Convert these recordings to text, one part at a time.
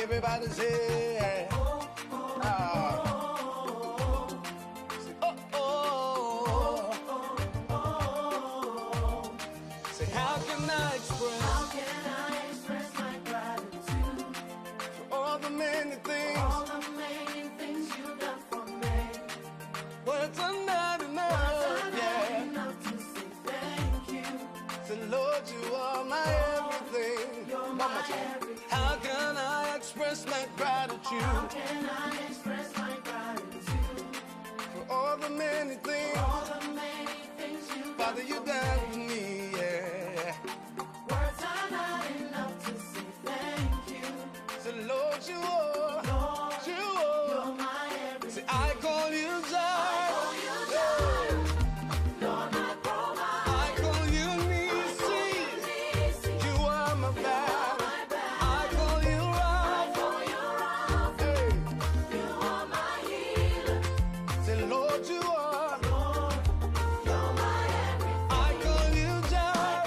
Everybody say, say, how can I express my gratitude for all the many things you've done for me? Words are not enough, to say thank you. Say, Lord, you are my everything. You're my everything. How can I express my gratitude? How can I express my gratitude for all the many things Father, you done for me, yeah. Words are not enough to say thank you. So Lord, you are, you're my everything. Say, I call you Jireh. Lord, my provider. I call you Nisi. You are my battle. I call you Rapha. Hey. You are my healer. Say, Lord, you are. You're my everything. I call you Jireh.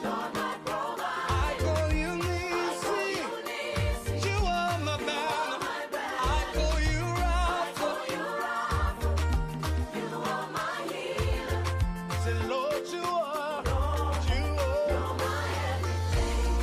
Lord, my provider. I call you Nisi. You are my battle. I call you Rapha. You are my healer. Say, Lord, you are. You're my everything.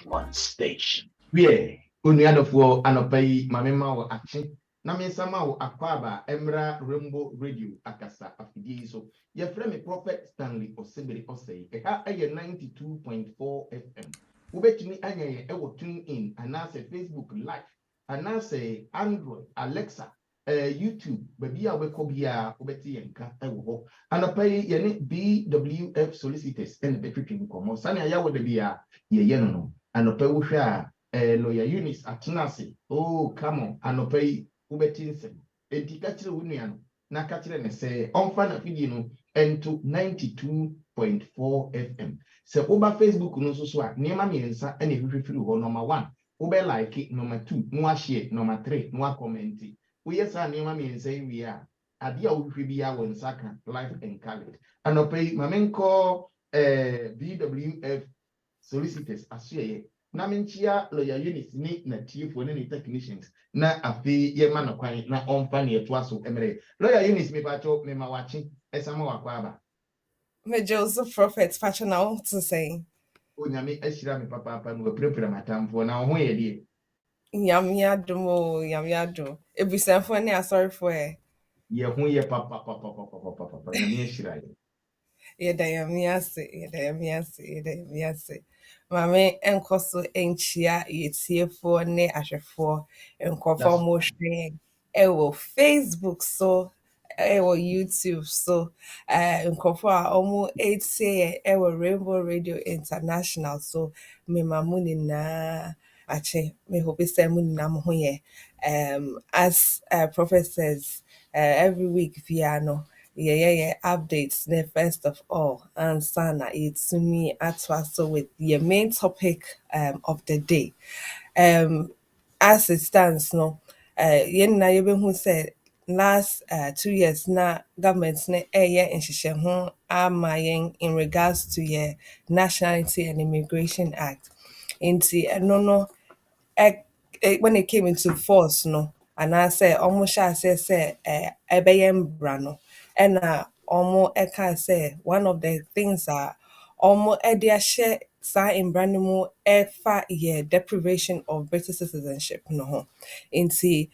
One station. Yeah, Unyadofo Anopai, Mamma or Action. Namisama or Aquaba, Emra, Rainbow Radio, Akasa, Afidi. So, your friend Prophet Stanley or Sibiri Osei, a 92.4 FM. Ubet me anya ewo tune in and now say Facebook Live and now say Android, Alexa, YouTube, baby awekobia ubeti yenka ewo anopai yene BWF Solicitors and the Between Como Sanya yawo de bia ye no anopai wo hwa lawyer Eunice atenase oh come on anopai ubeti nsem enti ka kire wonua no na ka kire ne se onfa na fidi no ento 92.4 FM. Se oba Facebook no so a niema miensa ene hwehwefiri ho number 1 obe like number 2 no share number 3 no comment we yesa niema miensa wi a ade a wohwe bia won saka live and color anopai mamenko BWF Solicitors asuyeye na menchia lawyer Eunice ni na tiefo ne technicians na afi ye ma no kwan na onfa ne to aso emere lawyer Eunice me pacho me ma wachi esama wakwa aba me Joseph Prophet fashion I want to say onyame ashira me papa no prepare matamfo na ho ye die yamiado ebusanfo ne asori for ye ho ye papa nyame ashira ye yamiase mame enkoso enchia yetiefo ne ahwefo enkofo mo hwe ewo Facebook so ewo YouTube so nkofo a omo etie ewo Rainbow Radio International so me mamuni na ache me hope say muni na mo hoye as Prophet says every week via no updates the first of all and sana it's me at so with the main topic of the day as it stands no yen na who said last 2 years na government na nhihye ho amayen in regards to your Nationality and Immigration Act into no when it came into force no and I say almost say ebeyem no and almost eka say one of the things are almost edia share sa in brand efa ye deprivation of British citizenship no ho into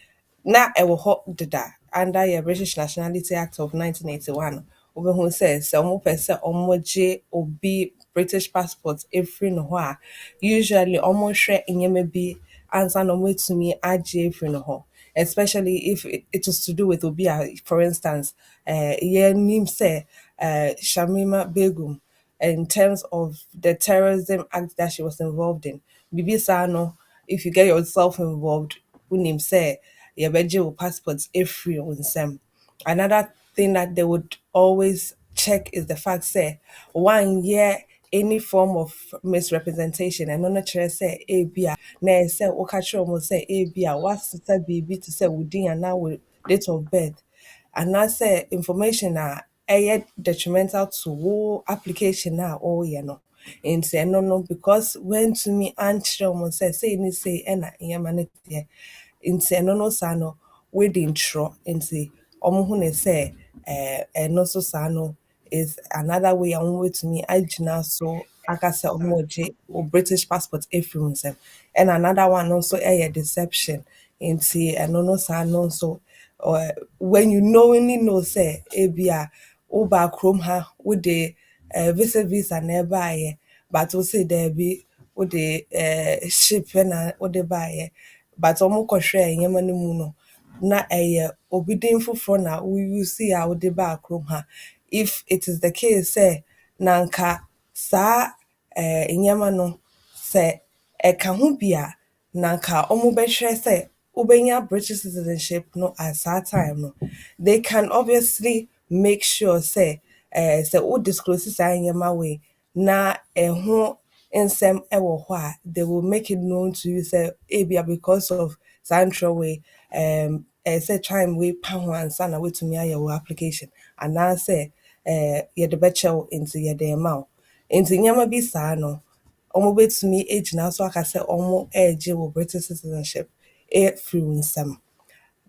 na ewo ho deda under your British Nationality Act of 1981 over who says almost person almost obi British passports every no ho usually almost share in be answer no way to me AJ free no ho. Especially if it is to do with Obia, for instance, name say Shamima Begum in terms of the terrorism act that she was involved in. Bibi Sano, if you get yourself involved, say your passports if free on some. Another thing that they would always check is the fact say 1 year any form of misrepresentation and no kyerɛ sɛ ebia na ɛsɛ woka kyerɛ ɔmo sɛ ebia wasesa biribi te sɛ wo din anaa wo date of birth anaasɛ information a ɛyɛ detrimental to wo application a ɔreyɛ no nti ɛno no because wantumi ankyerɛ ɔmo sɛ sei ne sei ɛna nneɛma no teɛ nti ɛno no saa no wɔdi ntorɔ nti ɔmo hu ne sɛ ɛno so saa no is another way a wɔbɛtumi agyina so aka sɛ ɔmo gye wo British passport efiri wo nsam ɛna another one no nso ɛyɛ deception nti ɛno no saa no nso when you knowingly know say ebia woba kurom ha wode visa na ɛbaayɛ but wo say daabi wode ship na wode baayɛ but ɔmo kɔhwɛ nneɛma no mu no na ɛyɛ obi din foforɔ na wo use a wode baa kurom ha if it is the case sɛ na nka saa nneɛma no sɛ ɛka ho bi a na nka ɔmo bɛhwɛ sɛ wobɛnya British citizenship no at that time no they can obviously make sure say sɛ wo disclose saa nneɛma wei na ɛho nsɛm ɛwɔ hɔ a they will make it known to you say ebia because of saa ntorɔ wei say time wei pa ho ansa na wetumi ayɛ wo application anaasɛ yɛde bɛkyɛ wo nti yɛde ɛma wo nti nneɛma bi saa no ɔmo bɛtumi egyina so aka sɛ ɔmo ɛregye wo British citizenship free nsɛm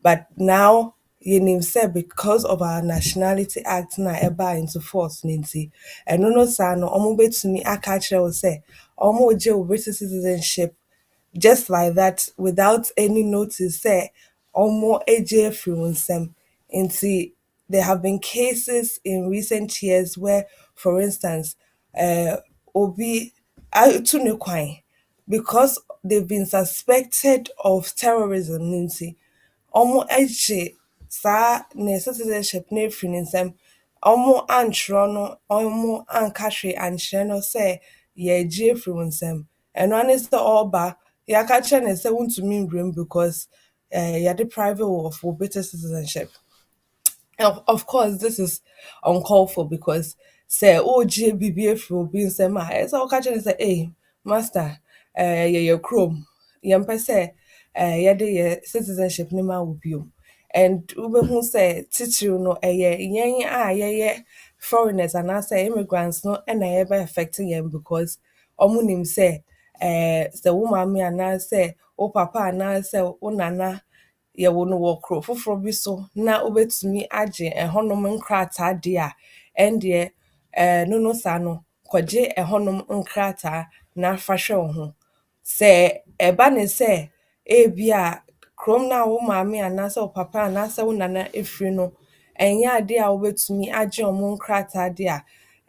but now yɛnim sɛ because of our Nationality Act na ɛbaa into force ne nti ɛno no saa no ɔmo bɛtumi aka akyerɛ wo sɛ ɔmo gye wo British citizenship just like that without any notice sɛ ɔmo agye afiri wo nsɛm nti there have been cases in recent years where for instance obi atu ne kwan because they've been suspected of terrorism nti ɔmo agye saa ne citizenship no afiri ne nsɛm ɔmo antwerɛ no ɔmo anka hwee ankyerɛ no sɛ yɛagye afiri wo nsɛm ɛno ane sɛ ɔreba yɛaka kyerɛ ne sɛ wontumi nwura mu because yɛde private of wo British citizenship. Of course, this is uncalled for because say ogye bibi afiri obi nsɛm a ɛsɛ woka kyerɛ ne sɛ master yɛyɛ kurom yɛmpɛ sɛ yɛde yɛ citizenship no ma wo bio and wobɛhu sɛ titiri no ɛyɛ yɛn a yɛyɛ foreigners anaasɛ immigrants no ɛna yɛbɛ affect yɛn because ɔmo nim sɛ sɛ wo maame anaasɛ wo papa anaasɛ wo nana yɛwɔ no wɔ kuro foforɔ bi so na wobɛtumi agye ɛhɔnom nkrataa deɛ a ɛndeɛ no saa no kɔgye ɛhɔnom nkrataa na fa hwɛ wo ho sɛ ɛba ne sɛ ebia kurom na wo maame anaasɛ wo papa anaasɛ wo nana efiri no ɛnyɛ adeɛ a wobɛtumi agye ɔmo nkrataa deɛ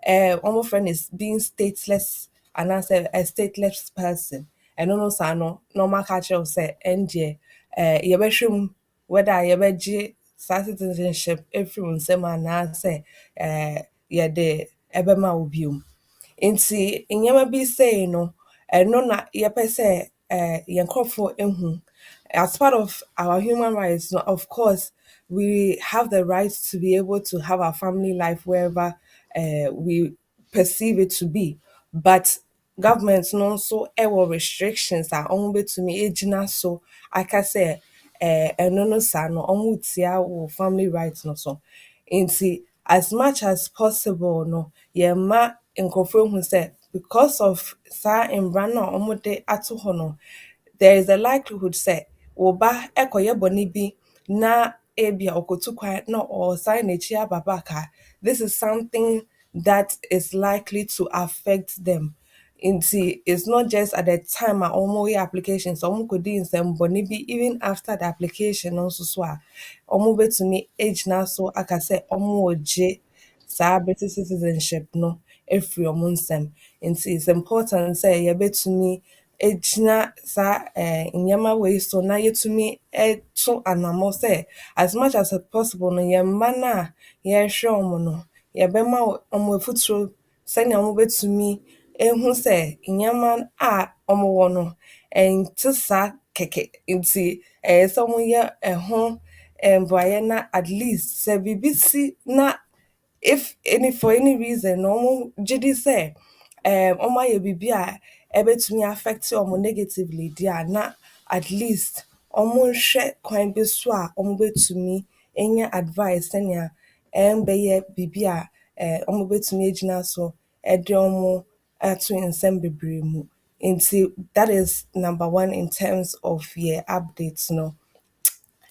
a ɔmo frɛ no being stateless anaasɛ a stateless person ɛno no saa no na ɔmo aka kyerɛ wo sɛ ɛndeɛ yɛbɛhwɛ mu whether yɛbɛgye saa citizenship afiri wo nsɛm anaasɛ yɛde ɛbɛma wo bio nti nneɛma bi sei no ɛno na yɛpɛ sɛ yɛn nkurɔfoɔ ehu as part of our human rights no of course we have the right to be able to have our family life wherever we perceive it to be but government no nso ɛwɔ restrictions a ɔmo bɛtumi egyina so aka sɛ ɛno no saa no ɔmo tia wɔ family rights no so nti as much as possible no yɛma nkurɔfoɔ ehu sɛ because of saa mbra no a ɔmo de ato hɔ no there is a likelihood sɛ wo ba ɛkɔyɛ bɔne bi na ebia ɔkɔtu kwan na ɔsan n'akyi aba back a this is something that is likely to affect them nti it's not just at the time a ɔmo yɛ applications ɔmo kɔdi nsɛm bɔne bi even after the application no nso so a ɔmo bɛtumi egyina so aka sɛ ɔmo gye saa British citizenship no efiri ɔmo nsɛm nti it's important sɛ yɛbɛtumi egyina saa nneɛma wei so na yɛtumi ɛto anammɔ sɛ as much as possible no yɛn mma no a yɛrehwɛ ɔmo no yɛbɛma ɔmo afuturo sɛnea ɔmo bɛtumi ehu sɛ nneɛma a ɔmo wɔ no ɛnte saa kɛkɛ nti ɛyɛ sɛ ɔmo yɛ ɛho mboayɛ na at least sɛ biribi si na if any for any reason no GD say my baby ebe to me affect you negatively dia na at least share kwan bi so a betumi enya advice enya beye bibi a betumi agina so de to nsɛm bebree mu nti that is number one in terms of your updates no.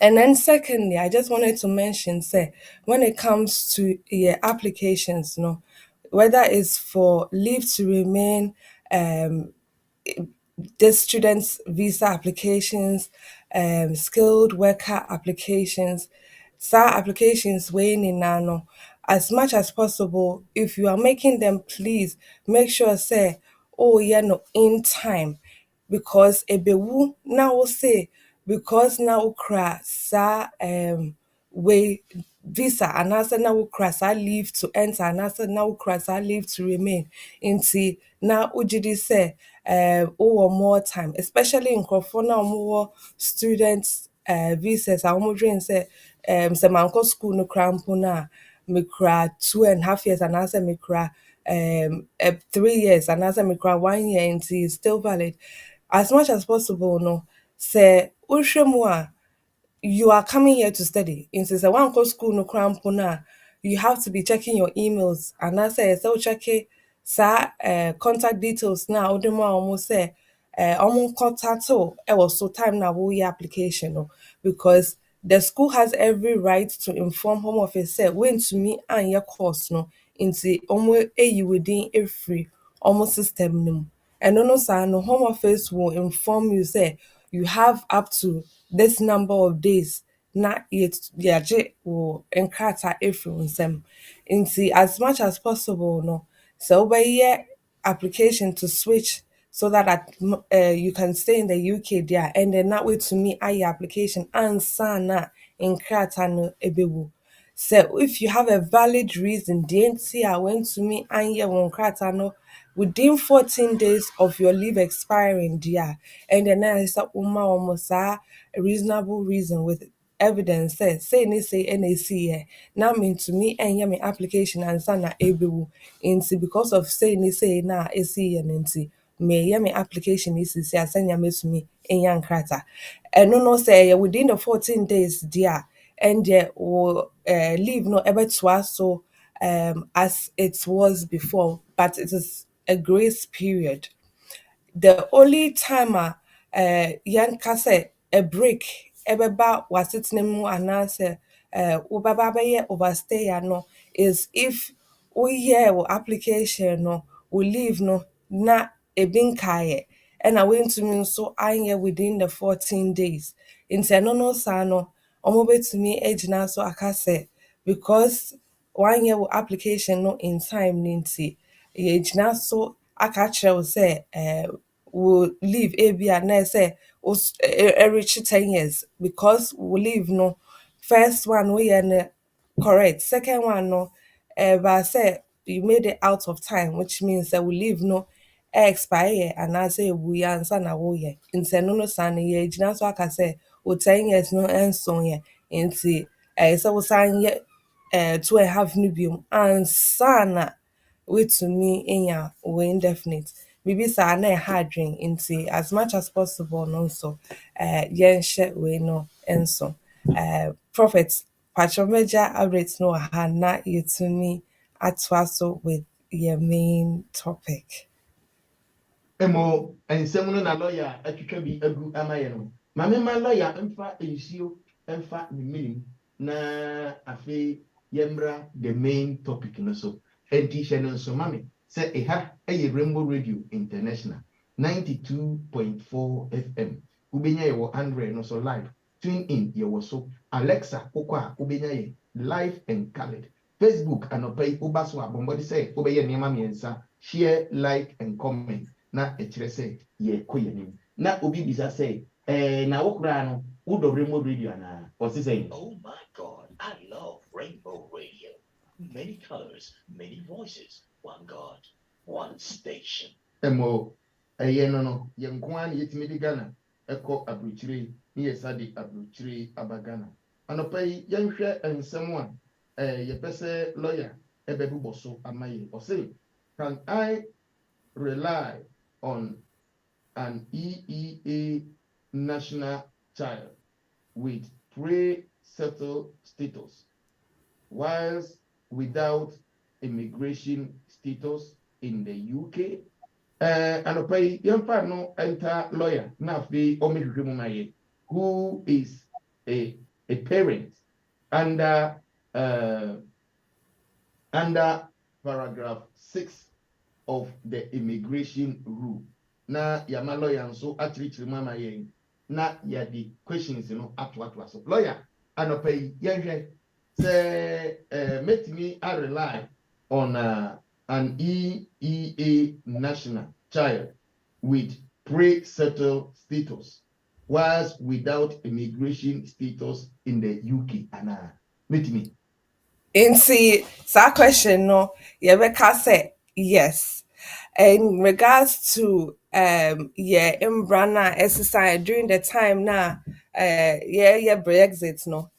And then secondly, I just wanted to mention, say, when it comes to your applications, no, whether it's for leave to remain, the students' visa applications, skilled worker applications, SAR applications weighing in nano. As much as possible, if you are making them, please make sure say, oh yeah, no, in time, because ebewu now will say because now ukra sa way visa and also now ukra sa leave to enter and also now ukra sa leave to remain into now ujidi say or more time, especially in Crofona more students visas I almost say say manko school no crampona me cra 2.5 years and answer me cra 3 years and answer me cra 1 year and is still valid as much as possible no say ushemwa you are coming here to study. In since one call school no crampona, you have to be checking your emails. And I say so check sa contact details now. The more almost say almost contact so it was so time now we application no because the school has every right to inform home office say when to me and your course no into almost a within a free almost system no. And no sir no home office will inform you say you have up to this number of days not yet yaje will encounter influence them into as much as possible no so by year application to switch so that you can stay in the UK there and then that way to me I application and sana in no ebewu. So if you have a valid reason, the NCR went to me and you won't no within 14 days of your leave expiring, dear. And then I said, almost a reasonable reason with evidence says, say NAC, now mean to me and me application and sana able into because of say na AC and me me application is send ya to me in young crata. And no say within the 14 days, dear and will leave no ever to us so as it was before, but it is a grace period. The only time yan kase a break ebeba was it name and answer ubaba overstay no is if we hear application no we leave no na ebin kaye and I went to me so I hear within the 14 days in no sano to me age now so akase because 1 year application no in time ninti age now so akache say will leave ABA and I say reach 10 years because we leave no first one we are correct second one no but say you made it out of time which means that we leave no expire and I say we answer na wo ye nse no san ye gina so aka say o 10 years no enso ye nti so we san ye 2.5 no biom ansana me in we indefinite bibi sa na hard drink into as much as possible no so yen share we no enso prophet patromeja updates no ha na me atwaso with your main topic. Emo ensɛm no na lawyer atwitwa bi agu ama yɛ no mame ma lawyer mfa nsuo mfa ne minim na afei yɛmmra the main topic no so enti hyɛ no nso mame sɛ ɛha ɛyɛ Rainbow Radio International 92.4 FM wobɛnya yɛwɔ Android no so live tune in yɛwɔ so Alexa wokɔ a wobɛnya yɛ live and colored Facebook anɔpa yi woba so abɔmmɔde sɛ wobɛyɛ nneɛma mmiɛnsa share like and comment na ekyerɛ sɛ yɛkɔ yɛnim na obi bisa sɛ na wo koraa no wodɔ Rainbow Radio anaa ɔse sɛ Oh my God, I love Rainbow Radio. Many colors, many voices, one God, one station. ɛmɔ ɛyɛ no yɛnko a na yɛtumi de Ghana ɛkɔ aburokyire ne yɛsa de aburokyire aba Ghana anɔpa yi yɛnhwɛ nsɛm a yɛpɛ sɛ lawyer ebebu so amaye. Or say, can I rely on an EEA national child with pre-settled status whilst without immigration status in the UK? Anɔpa yi yɛmfa no enter lawyer na afei ɔmɛhwehwɛ mu ma yɛ who is a parent under paragraph 6 of the immigration rule. Na yama lawyer nso akyerɛkyerɛ mu ama yɛn na yɛde questions no atoatoa so. Lawyer, anɔpa yi yɛhwɛ sɛ mɛtumi rely on an EEA national child with pre-settled status whilst without immigration status in the UK. Anna, mɛtumi. Into that question, no, Yebeka say yes. In regards to yeah, Imbrana exercise during the time now, yeah, Brexit, no,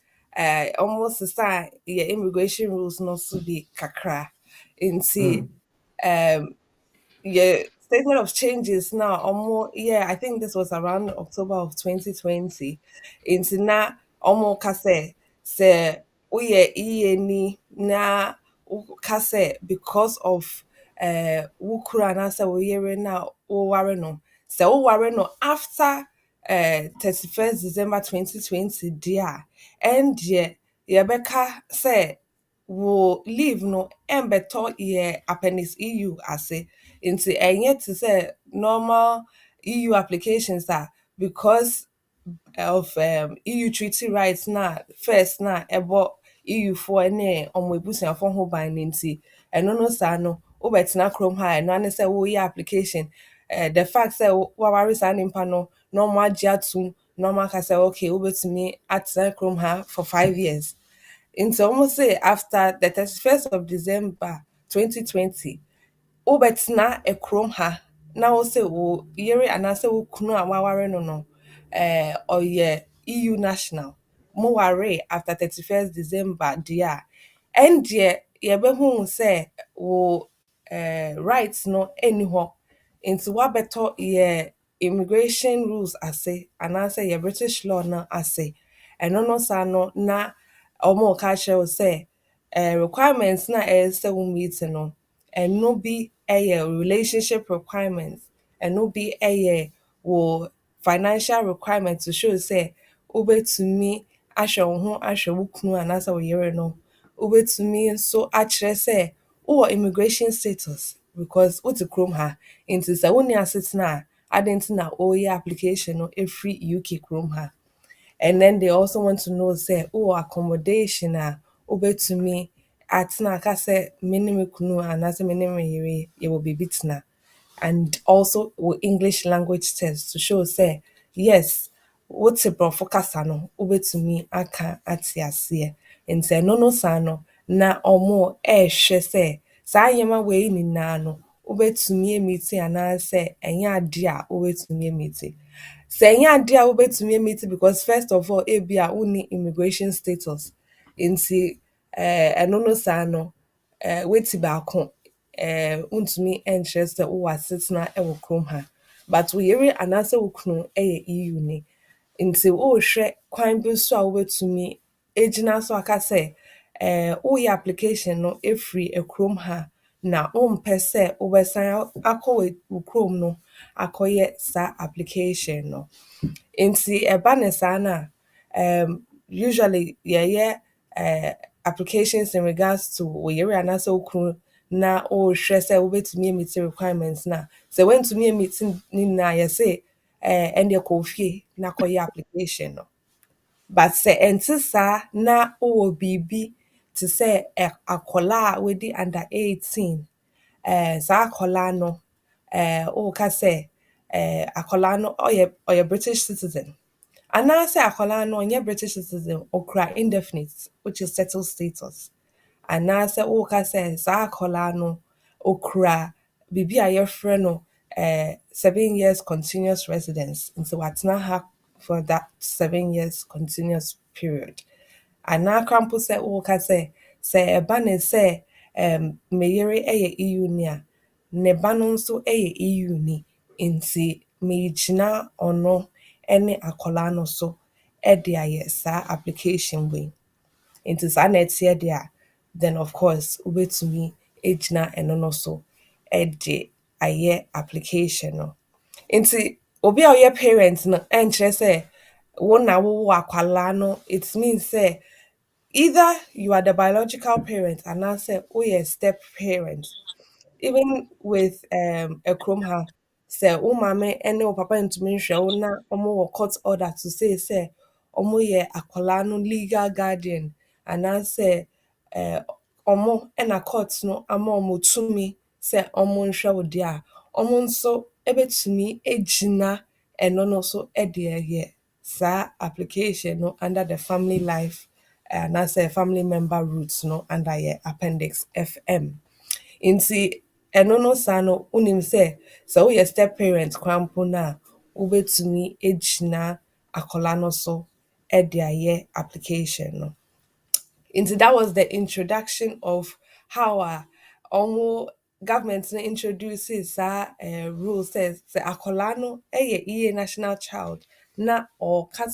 almost the start, yeah, immigration rules no so be kakra. Into yeah, statement of changes now almost, yeah, I think this was around October of 2020. Into na almost say we ni na kase because of wukura na say we na o ware no say o ware no after 31st December 2020 dia and ye beka say wo leave no embeto ye Appendix EU ase into enye to say normal EU applications are because of EU treaty rights na first na ebo EU for ne omo ebusuafo ho ban nti eno no sa no obetina chrome ha eno ane say wo ye application the fact say wa ware sa nimpa no normal agiatum normal ka say okay obetumi atina chrome ha for 5 years. It's almost say after the 31st of December 2020, Obetna a chrome ha. Now say wo yere and answer wo kunu a waware no or yeah EU national. Mo ware after 31st December dia. And ye behu say wo rights no anyhow into what better ye immigration rules ase and answer ye British law na ase. And no sa no na omo ka kyerɛ say requirements na say wo meet no and no be a relationship requirements and no be a wo financial requirements to show say ubetumi ahwɛ wo ho ahwɛ wo kunu anasa wo yere no ubetumi so akyerɛ say wo immigration status because what to chrome ha into say wo ni asset na adent na o ye application no every UK chrome ha. And then they also want to know say accommodation to me at na ka say minimum kunu and as a minimum you will be bitna. And also with English language test to show say yes what's a focus no to me aka atiasie and say no sano na omo hwe say saa yema we ni na no to me meeting and say enya ade a to me meeting. Say yeah, dear obetumi meet because first of all, ebia uni immigration status. Inti eno no sa no weti baako untumi entrust o wasitna e wo krom ha. But we yere anase wo kunu EU ni. Inti wo hwe kwan bi so a wobetumi ejina so aka say wo ye application no free e krom ha na mpɛ sɛ wobɛsan akɔ wo krom no akɔyɛ sa application no. Nti ɛba ne saa na usually yɛyɛ applications in regards to wo yere anaasɛ wo kunu na wohwɛ sɛ wobɛtumi meet requirements na sɛ woantumi meet ne na yɛsɛ ɛndeɛ kɔ fie na kɔyɛ application no. But sɛ ɛnte saa na wowɔ biribi te sɛ akwadaa a wɔdi under 18 saa akwadaa no woka sɛ akwadaa no ɔyɛ British citizen anaasɛ akwadaa no ɔnyɛ British citizen ɔkura indefinite which is settled status anaasɛ woka sɛ saa akwadaa no ɔkura biribi a yɛfrɛ no 7 years continuous residence nti watena ha for that 7 years continuous period. Anaa krampo sɛ woka sɛ ɛba ne sɛ meyere EU ni a ne ba no nso EU ni nti megyina ɔno ne akwadaa no so de ayɛ saa application wei. Nti saa na ɛteɛ deɛ a then of course wobɛtumi gyina ɛno no so de ayɛ application no. Nti obi a ɔyɛ parent no ɛnkyerɛ sɛ wo na wowɔ akwadaa no, it means sɛ either you are the biological parent anaasɛ woyɛ step parent. Even with a ha, sɛ wo maame ne wo papa ntumi nhwɛ wo na wɔwɔ court order to say sɛ wɔyɛ akwadaa no legal guardian anaasɛ wɔn na court no ama wɔn tumi sɛ wɔnhwɛ wo deɛ a, wɔn nso bɛtumi gyina ɛno no so de ayɛ saa application no under the family life anaasɛ family member roots no under yɛ Appendix FM. Nti ɛno no saa no wonim sɛ woyɛ step parent koraa mpo no a wobɛtumi gyina akwadaa no so de ayɛ application no. Nti that was the introduction of how ɔmo government no introduces saa rule sɛ akwadaa no yɛ EEA national child na ɔka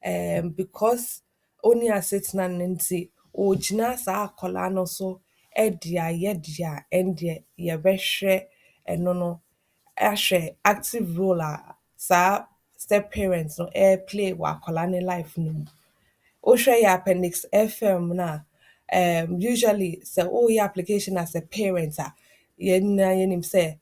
sɛ because ɔnni asetena no nti ɔgyina saa akwadaa no so de ayɛ deɛ a ɛndeɛ yɛbɛhwɛ ɛno no ahwɛ active role a saa step parents no play wɔ akwadaa ne life no mu. Wohwɛ yɛ Appendix FM no a usually sɛ woyɛ application as a parent a yɛn nyinaa yɛnim sɛ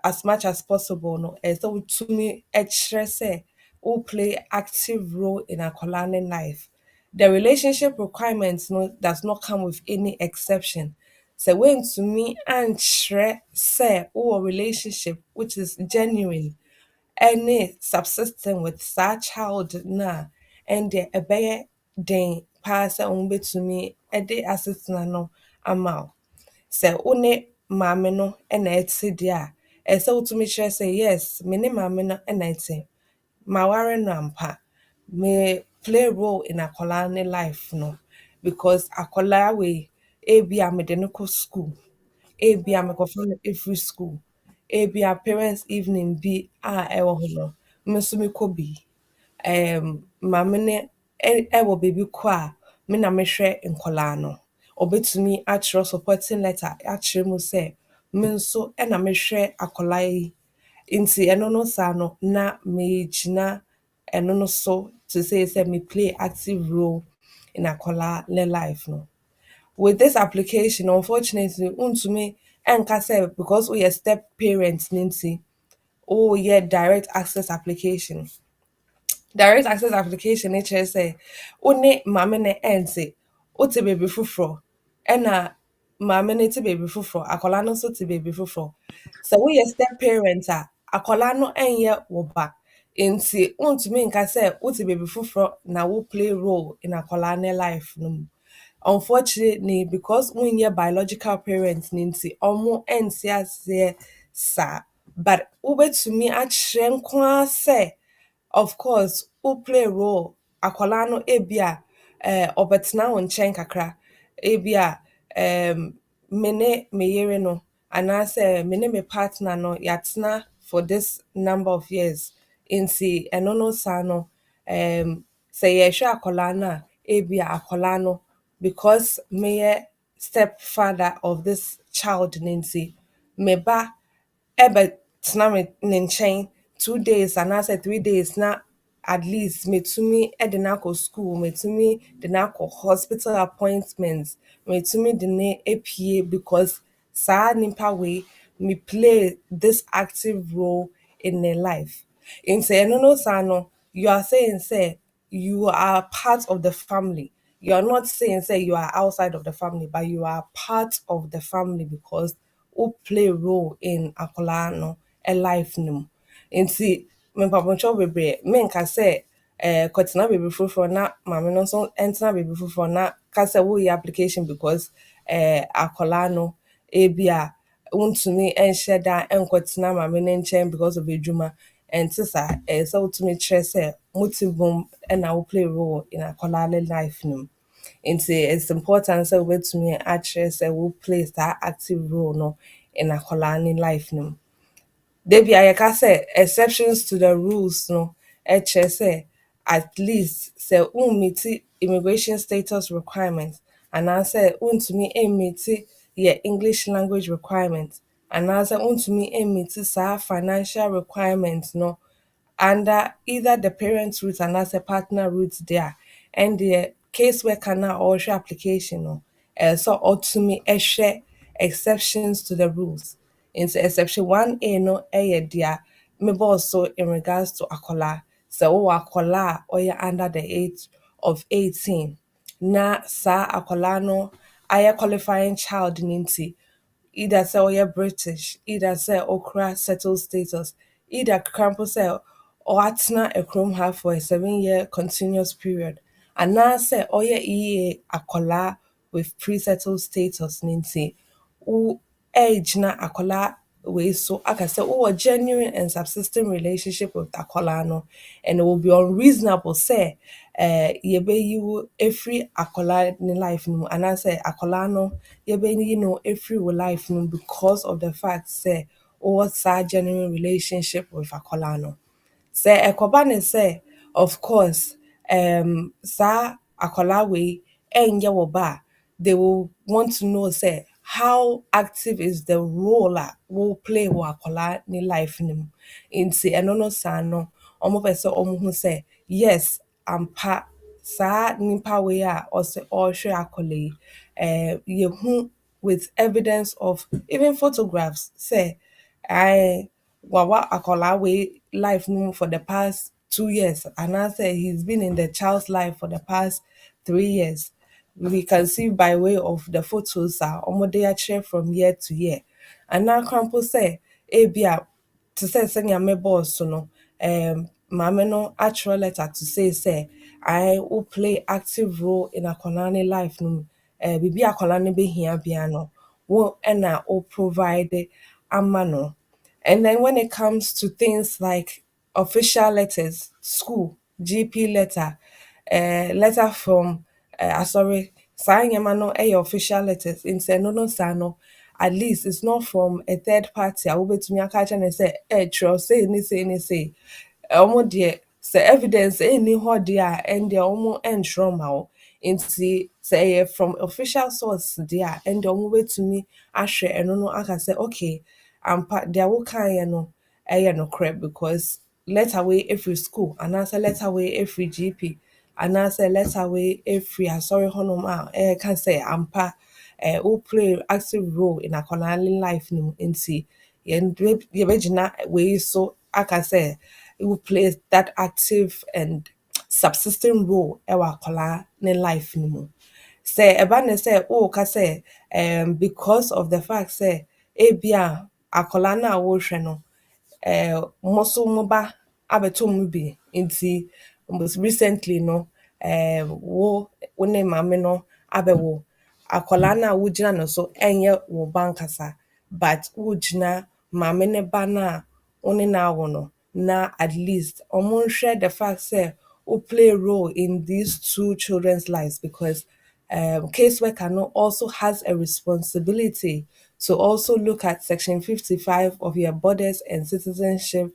as much as possible no sɛ wotumi kyerɛ sɛ wo play active role in akwadaa ne life. The relationship requirements no does not come with any exception. Sɛ woantumi ankyerɛ sɛ wowɔ relationship which is genuine ne subsisting with saa child no a ɛndeɛ ɛbɛyɛ den paa sɛ wɔn bɛtumi de asetena no ama wo. Sɛ wo ne maame no na ɛte deɛ a, ɛsɛ sɛ wotumi kyerɛ sɛ yes, me ne maame no na ɛte. Maware no ampa. Me play role in akwadaa ne life no because akwadaa wei ebia mede no kɔ school, ebia mekɔfa no every school, ebia parents evening bi a ɛwɔ hɔ no, me nso mekɔ bi. Maame no ɛwɔ baabi kɔ a me na mehwɛ nkwadaa no. Ɔbɛtumi atwerɛ supporting letter akyerɛ mu sɛ me nso na mehwɛ akwadaa yi. Nti ɛno no saa no na megyina ɛno no so to say sɛ me play active role in akwadaa ne life no. With this application, unfortunately, wontumi ɛnka sɛ because woyɛ step parent ne nti woyɛ direct access application. Direct access application ne kyerɛ sɛ wo ne maame no ɛnte, wote baabi foforɔ ɛna maame no te baabi foforɔ, akwadaa no nso te baabi foforɔ. Sɛ woyɛ step parent a, akwadaa no ɛnyɛ wo ba. Nti wontumi nka sɛ wote baabi foforɔ na wo play role in akwadaa ne life no mu. Unfortunately, because wonyɛ biological parent ne nti ɔmo ɛnte aseɛ saa. But wobɛtumi akyerɛ nko ara sɛ of course wo play role akwadaa no ebia ɔbɛtena wo nkyɛn kakra, ebia me ne me yere no anaasɛ me ne me partner no yɛatena for this number of years. Nti ɛno no saa no sɛ yɛhwɛ akwadaa no a ebia akwadaa no because meyɛ stepfather of this child ne nti me ba ɛbɛtena ne nkyɛn 2 days anaasɛ 3 days na at least metumi de no akɔ school, metumi de no akɔ hospital appointments, metumi de no apue because saa nipa wei me play this active role in their life. Nti ɛno no saa no, you are saying say you are part of the family. You are not saying say you are outside of the family, but you are part of the family because you play a role in akwadaa no life no mu. Nti mepaponcho bebree menka sɛ kɔtena baabi foforɔ na maame no nso ɛntena baabi foforɔ na ka sɛ woyɛ application because akwadaa no ebia wontumi ɛnhyɛ da ɛnkɔtena maame no nkyɛn because of adwuma ɛnte saa sɛ wotumi kyerɛ sɛ motive bom ɛna wo play role in akwadaa ne life no mu. It's important so with me actually say we play that active role no in a colony life no. There be I can say exceptions to the rules no. Say at least say meet immigration status requirements and I say to me meet your English language requirements and I say to me meet financial requirements no under either the parents' route and as a partner route there and the caseworker now or application no so ultimately share exceptions to the rules into exception 1A no there maybe also in regards to akola so akola or you're under the age of 18 na sa akola no aya qualifying child ninti either say you're British, either say okra settled status, either crampo say or atna a chrome have for a 7-year continuous period. And now say you're EEA akola with pre-settled status ninti who age na akola way so I can say a genuine and subsisting relationship with akola no and it will be unreasonable say yebe you every akola in life no and I say akola no yebe you know every life no because of the fact say what's our genuine relationship with akola no say ekoba ne say of course sa akola we enye wo ba they will want to know say how active is the role will play wa akola ni life nim inti eno no sa no omo pese omo hu say yes ampa sa nipa we or say or hwe akola yi ye hu with evidence of even photographs say I wawa akola we life no for the past 2 years and I say he's been in the child's life for the past 3 years. We can see by way of the photos are almost share from year to year. And now Crampo say, Abia to say send me boss so no mama no actual letter to say I will play active role in a konani life no bibi akolani be here biano wo na o provide amano and then when it comes to things like official letters, school, GP letter, letter from sorry, sign no a official letters in say no sano. At least it's not from a third party. I will be to me catch and say, trust say ɔmo deɛ sɛ evidence ɛnni hɔ deɛ a ɛndeɛ ɔmo ɛntwerɛ ma wo nti sɛ ɛyɛ from official source deɛ a ɛndeɛ ɔmo bɛtumi ahwɛ ɛno no aka sɛ okay ampa deɛ wokaeɛ no ɛyɛ nokorɛ because letter wei ɛfiri school anaasɛ letter wei ɛfiri GP anaasɛ letter wei ɛfiri asɔre hɔnom a ɛyɛka sɛ ampa wo play active role in akwadaa ne life no mu nti yɛbɛgyina wei so aka sɛ it will play that active and subsisting role ɛwɔ akwadaa ne life no mu. Say ɛba ne sɛ woka sɛ because of the fact sɛ ebia akwadaa no a wohwɛ no mo so mo ba abɛtɔ mu bi nti most recently no wo ne maame no abɛwo akwadaa no a wogyina no so ɛnyɛ wo ba nkasa but wogyina maame ne ba no a wo ne no awo no na at least ɔmo nhwɛ the fact sɛ wo play a role in these two children's lives because caseworker no also has a responsibility to also look at Section 55 of your Borders and Citizenship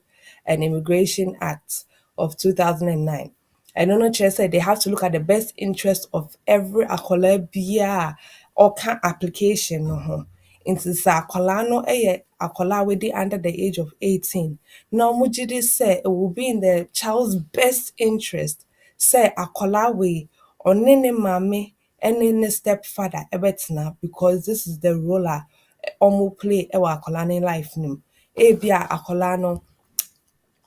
and Immigration Act of 2009. And no chair said they have to look at the best interest of every akola bia or can application no ho. Into sa akola no akola wedi under the age of 18. Now mujidi say it will be in the child's best interest say akola we or nene mame and ne stepfather ebetna because this is the role omo play ewa akola ne life nim. Ebia akola no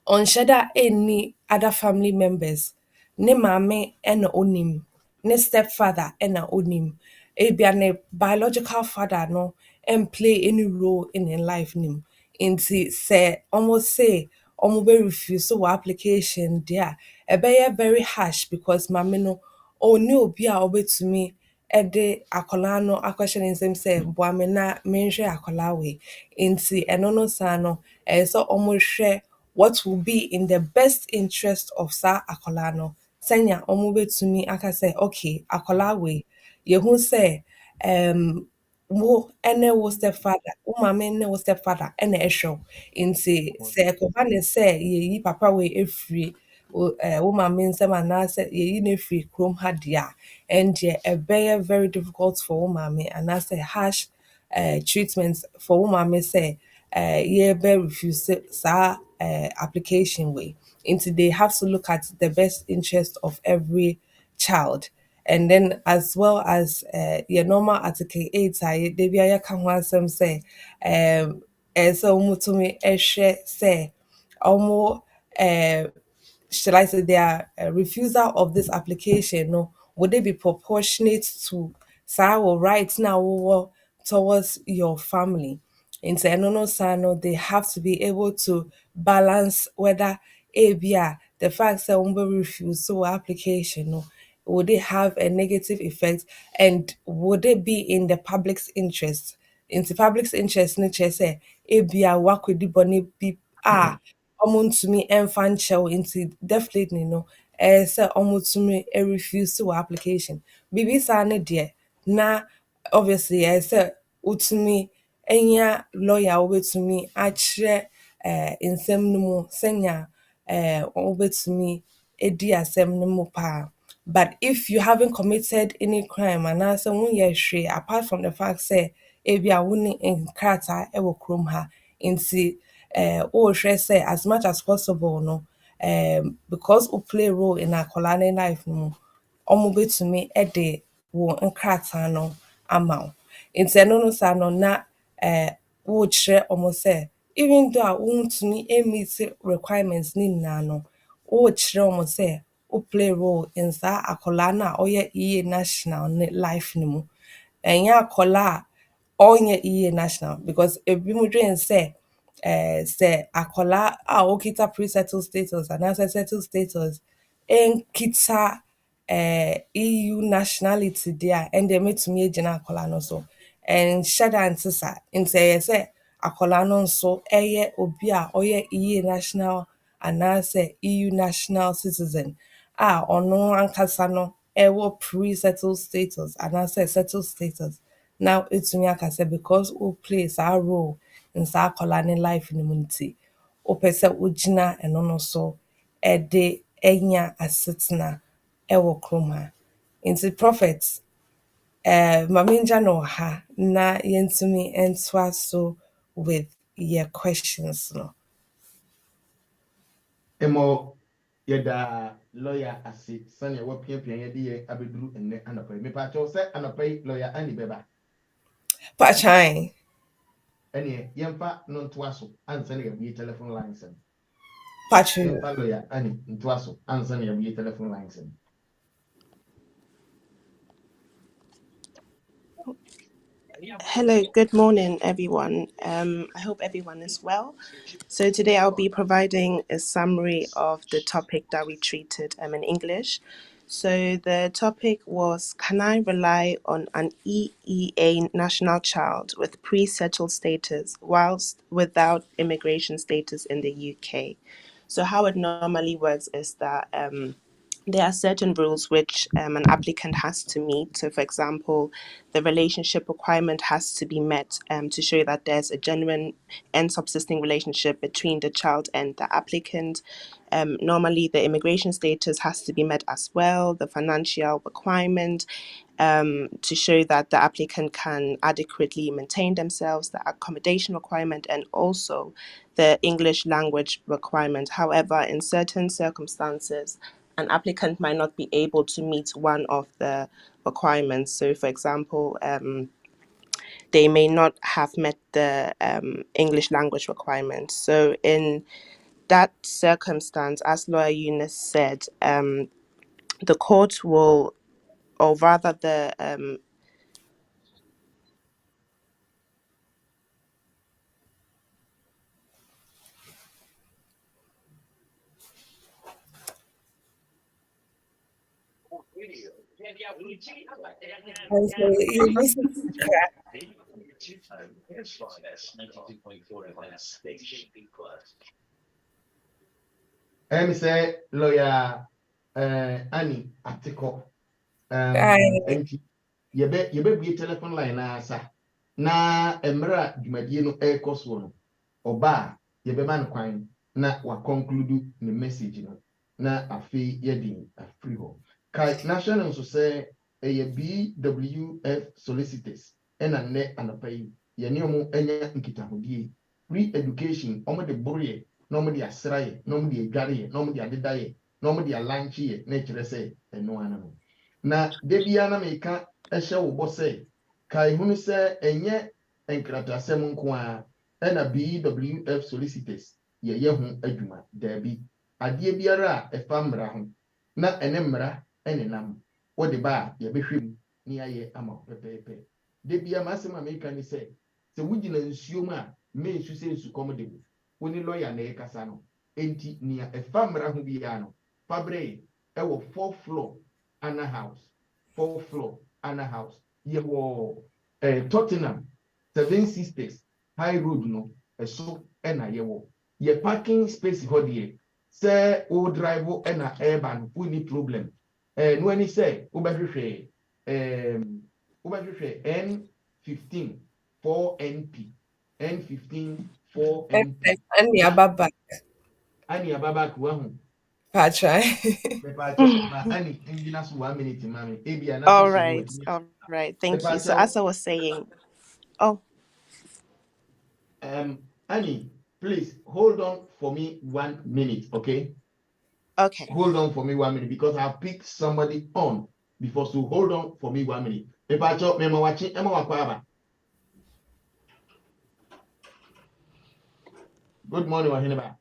ɔnhyɛ da any other family members ne maame ɛna onim ne stepfather ɛna onim ebia ne biological father no and play any role in her life nim nti sɛ ɔmo say ɔmo bɛ refuse wɔ application deɛ a ɛbɛyɛ very harsh because maame no ɔne obi a ɔbɛtumi ɛde akwadaa no akɔhyɛ ne nsam sɛ boa me na menhwɛ akwadaa wei nti ɛno no saa no ɛyɛ sɛ ɔmo hwɛ what will be in the best interest of sa akwadaa no senya omubetumi aka say okay akola we yehu say wo ene wo stepfather wo mama ene wo stepfather ene ehwe nti se koba ne say yeyi papa we efiri wo mama nsem ana say yeyi ne free krom ha dia and a very difficult for wo mama ana say harsh treatments for wo mama say yeah be refuse sa application way into they have to look at the best interest of every child and then as well as your normal article 8 I they be can one some say so mutumi say almost shall I say their refusal of this application, no, would they be proportionate to our right now towards your family? In no Sano, they have to be able to balance whether ABR, the fact that we refuse so application, no, would it have a negative effect and would it be in the public's interest? In the public's interest, nature say, ABR, what could the bonnie be? Ɔmontumi ɛmfa nkyɛw nti definitely no sɛ ɔmotumi refuse wɔ application biribi saa ne deɛ na obviously sɛ wotumi anya lawyer a wobɛtumi akyerɛ nsɛm no mu sɛnea wobɛtumi edi asɛm no mu paa but if you haven't committed any crime anaasɛ wonyɛ hwee apart from the fact sɛ ebi a wo ne nkrataa wɔ kurom ha nti wohwɛ sɛ as much as possible no because we play role in akwadaa ne life no mu ɔmo betumi de wo nkrataa no ama wo nti ɛno no saa no na wokyerɛ ɔmo sɛ even though a wontumi meet requirements ne nyinaa no wokyerɛ ɔmo sɛ wo play role in saa akwadaa no a ɔyɛ EEA national ne life no mu ɛnyɛ akwadaa a ɔnyɛ EEA national because ebi mo dwen sɛ sɛ akwadaa a okita pre-settled status anaasɛ settled status nkita EU nationality deɛ a ɛnde metumi agyina akwadaa no so nhyɛ da nte saa nti ɛyɛ sɛ akwadaa no nso ɛyɛ obi a ɔyɛ EEA national anaasɛ EU national citizen a ɔno ankasa no ɛwɔ pre-settled status anaasɛ settled status na etumi aka sɛ because wo play saa role in saa akwadaa ne life no mu nti wopɛ sɛ wogyina ɛno no so ɛde anya asetena ɛwɔ kurom ha nti prophet ma mengya no wɔ ha na yɛntumi ntoa so with your questions no Emo yɛda lawyer ase sɛnea wapiapia yɛde yɛ abɛduru nnɛ anɔpa yi mepaakyɛw sɛ anɔpa yi lawyer ani bɛba Pachan. ɛneɛ yɛmfa no ntoa so ansa na yɛbue telephone lines no Pachu. yɛmfa lawyer ani ntoa so ansa na yɛbue telephone lines no Hello, good morning, everyone. I hope everyone is well. So today I'll be providing a summary of the topic that we treated in English. So the topic was, can I rely on an EEA national child with pre-settled status whilst without immigration status in the UK? So how it normally works is that there are certain rules which an applicant has to meet. So, for example, the relationship requirement has to be met to show that there's a genuine and subsisting relationship between the child and the applicant. Normally, the immigration status has to be met as well, the financial requirement to show that the applicant can adequately maintain themselves, the accommodation requirement, and also the English language requirement. However, in certain circumstances, an applicant might not be able to meet one of the requirements. So, for example, they may not have met the English language requirement. So, in that circumstance, as lawyer Eunice said, the court will, or rather the And so you listen to crack. ɛmi sɛ lawyer Annie Atiko. Aye. Enti yɛbɛbue telephone line asa na mmerɛ a dwumadie no ɛrekɔ soɔ no ɔba a yɛbɛma no kwan na wakonkludu ne message no na afei yɛde afiri hɔ kae nahyɛ no nso sɛ ɛyɛ BWF Solicitors ɛna nnɛ anɔpa yi yɛne ɔmo anya nkitahodie free education ɔmo de boroyɛ na ɔmo de asrayɛ na ɔmo de adwareyɛ na ɔmo de adedayɛ na ɔmo de alankyeyɛ na ɛkyerɛ sɛ ɛno ano no na debia na meka ɛhyɛ wo bɔ sɛ kae hunu sɛ ɛnyɛ nkratasɛm nko a ɛna BWF Solicitors yɛyɛ ho adwuma daabi adeɛ biara a ɛfa mmara ho na ɛne mmara ɛnenam wɔde ba a yɛbɛhwɛ mu ne ayɛ ama wo pɛpɛɛpɛ debia masɛm a meka ne sɛ wogyina nsuo mu a mensu sɛ nsukɔm de wo wo ne lɔya na ɛkasa no enti nea ɛfa mmara ho biara no fa berɛ ɛwɔ 4th floor Anna House, 4th floor, Anna House. Yewo Tottenham, 7 Sisters, High Road no, so ena yewo. Ye parking space hodie. Say o drive ena urban, we need problem. No any say, ubahwe N15 4NP. N15 4NP. Ani ababa. Ani ababa kuwahu. Patrai. All right. Thank you. So as I was saying, Annie, please hold on for me 1 minute, okay? Okay. Hold on for me 1 minute because I'll pick somebody on before. So hold on for me 1 minute. If I talk, Mema watching, Emma Wakwaba. Good morning, Wahinaba.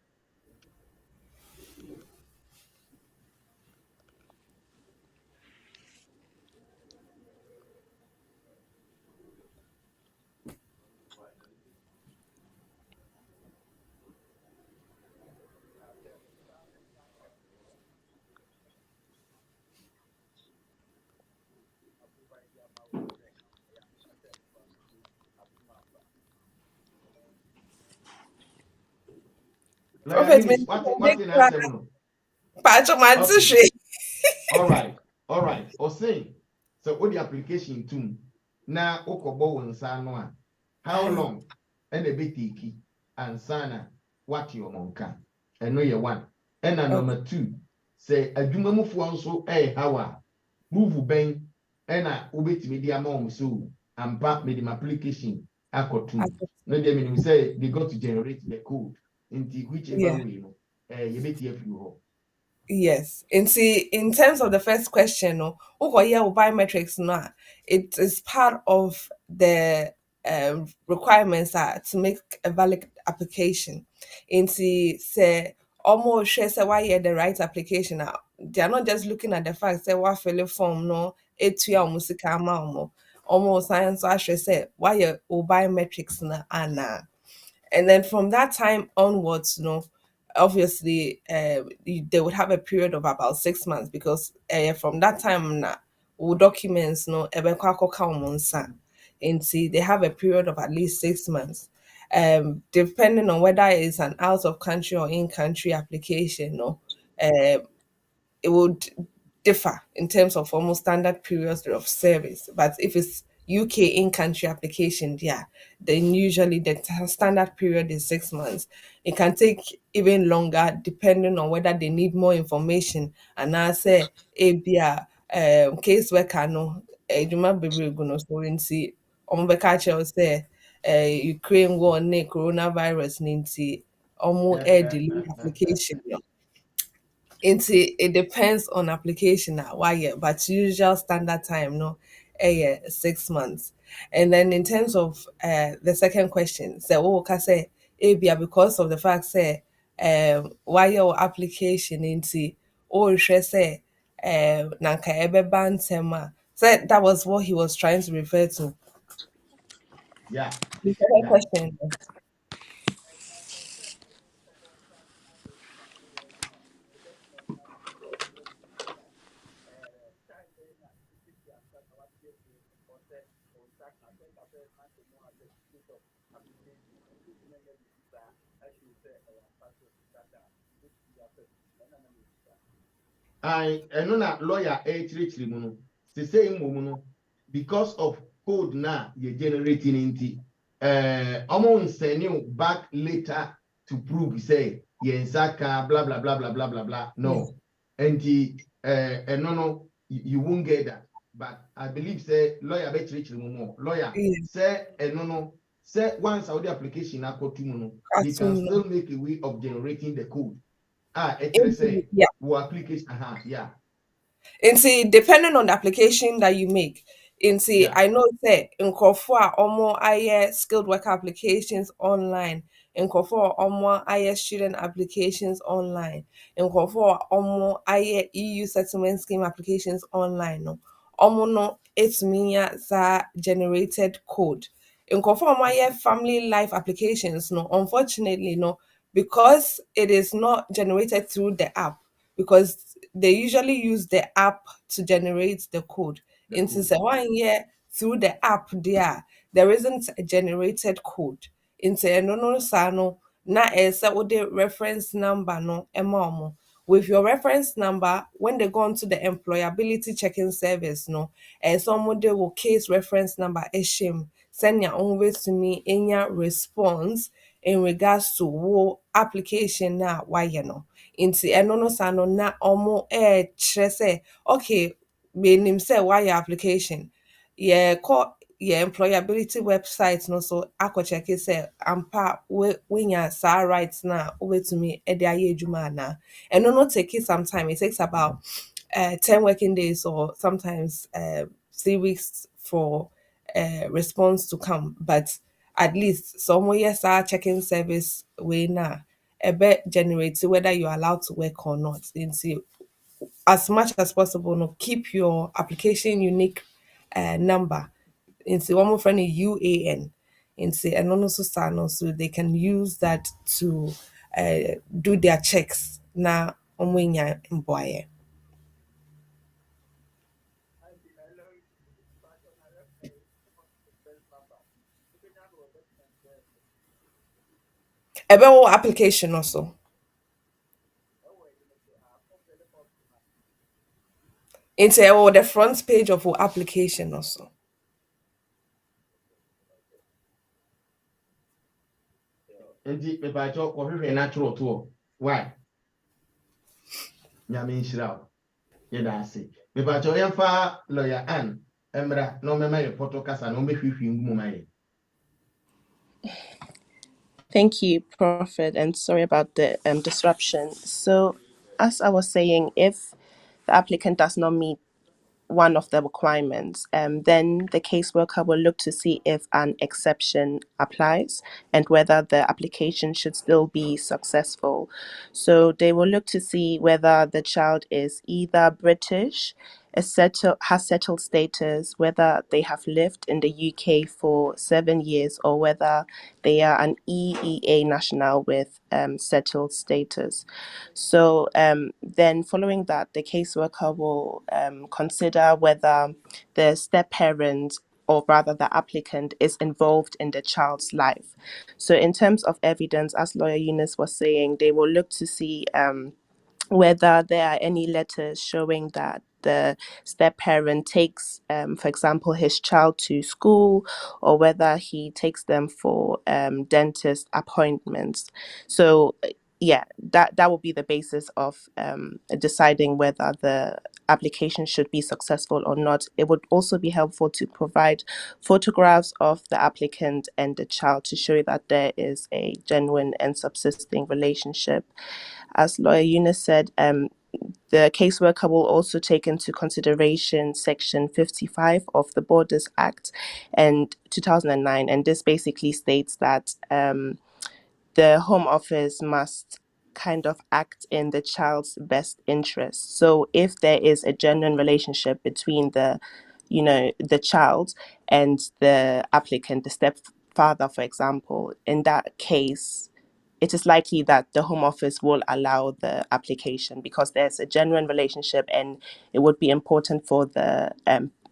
Prophet, all right. Or say, so what the application to now okobo wonsano how long and a bit tiki and sana what your monka and no your one and number 2 say a jumamu so how move ben and I ubit media mom so and back with my application akotu no they mean we say they got to generate the code into whichever way you bet you. Yes. And see, in terms of the first question, no, biometrics, no, it is part of the requirements to make a valid application. And see, say, almost share say why you're the right application now. They are not just looking at the fact say what fill form no, it to your music almost science I should say why your biometrics na and then from that time onwards, obviously they would have a period of about 6 months because from that time all documents and see they have a period of at least 6 months. Depending on whether it's an out of country or in country application, it would differ in terms of almost standard periods of service. But if it's UK in-country application, yeah, then usually the standard period is 6 months. It can take even longer depending on whether they need more information. And I say, ABA case worker no, edwuma bebree gu no so nti ɔmo bɛka kyerɛw sɛ Ukraine war ne coronavirus ne nti ɔmo delay application no. It depends on application why yeah, but usual standard time no 6 months. And then in terms of the second question, so what can say because of the fact say why your application into or say nanka ebe bantema. So that was what he was trying to refer to. Yeah. The second question. I know na lawyer chiri mu no. Say mu because of code na you generating into almost send back later to prove say yensaka blah blah blah blah blah blah blah. No. And no, you won't get that. But I believe say lawyer be chiri mu lawyer say no say once our application na go to mu they can still make a way of generating the code. Actually say we application yeah. And see, depending on the application that you make, and see, Yeah. I know say in Kofa omo aye skilled worker applications online, in Kofa omo aye student applications online, in Kofa omo aye EU settlement scheme applications online. No, omo no it's me za generated code. In Kofa omo aye family life applications. No, unfortunately, no, because it is not generated through the app because they usually use the app to generate the code. The Into code. say 1 year through the app there isn't a generated code. Into no sano na esa the reference number no ema. With your reference number, when they go onto the employability checking service, no, somebody will case reference number eshim, send your own way to me in your response in regards to wo application na why you know. Nti ɛno no sa no na ɔmo ɛɛkyerɛ sɛ okay menim sɛ wayɛ application yɛkɔ yɛ employability website no so akɔkyɛke sɛ ampa wonya saa rights na wobɛtumi ɛde ayɛ adwuma anaa ɛno no take it some time. It takes about 10 working days or sometimes 3 weeks for response to come, but at least some yes are checking service way now a bit generates whether you're allowed to work or not. Into as much as possible, no, keep your application unique number. Into one more friend UAN. Into and also sign so they can use that to do their checks. Now, on when you're in boy. About application also. Into the front page of our application also. Nti mepacho kohwehwe natural to why nyame nhyira wo yɛda ase mepacho yɛmfa lawyer Ann emra no mema yɛ photo kasa no mehwehwe ngumu ma yɛ. Thank you, Prophet, and sorry about the disruption. So, as I was saying, if the applicant does not meet one of the requirements, then the caseworker will look to see if an exception applies and whether the application should still be successful. So they will look to see whether the child is either British, has settled status, whether they have lived in the UK for 7 years, or whether they are an EEA national with settled status. So then following that, the caseworker will consider whether the step parent, or rather the applicant, is involved in the child's life. So in terms of evidence, as lawyer Eunice was saying, they will look to see whether there are any letters showing that the step parent takes, for example, his child to school, or whether he takes them for dentist appointments. So yeah, that will be the basis of deciding whether the application should be successful or not. It would also be helpful to provide photographs of the applicant and the child to show that there is a genuine and subsisting relationship. As lawyer Eunice said, the caseworker will also take into consideration Section 55 of the Borders Act and 2009, and this basically states that the Home Office must kind of act in the child's best interest. So if there is a genuine relationship between the child and the applicant, the stepfather, for example, in that case, it is likely that the Home Office will allow the application because there's a genuine relationship, and it would be important for the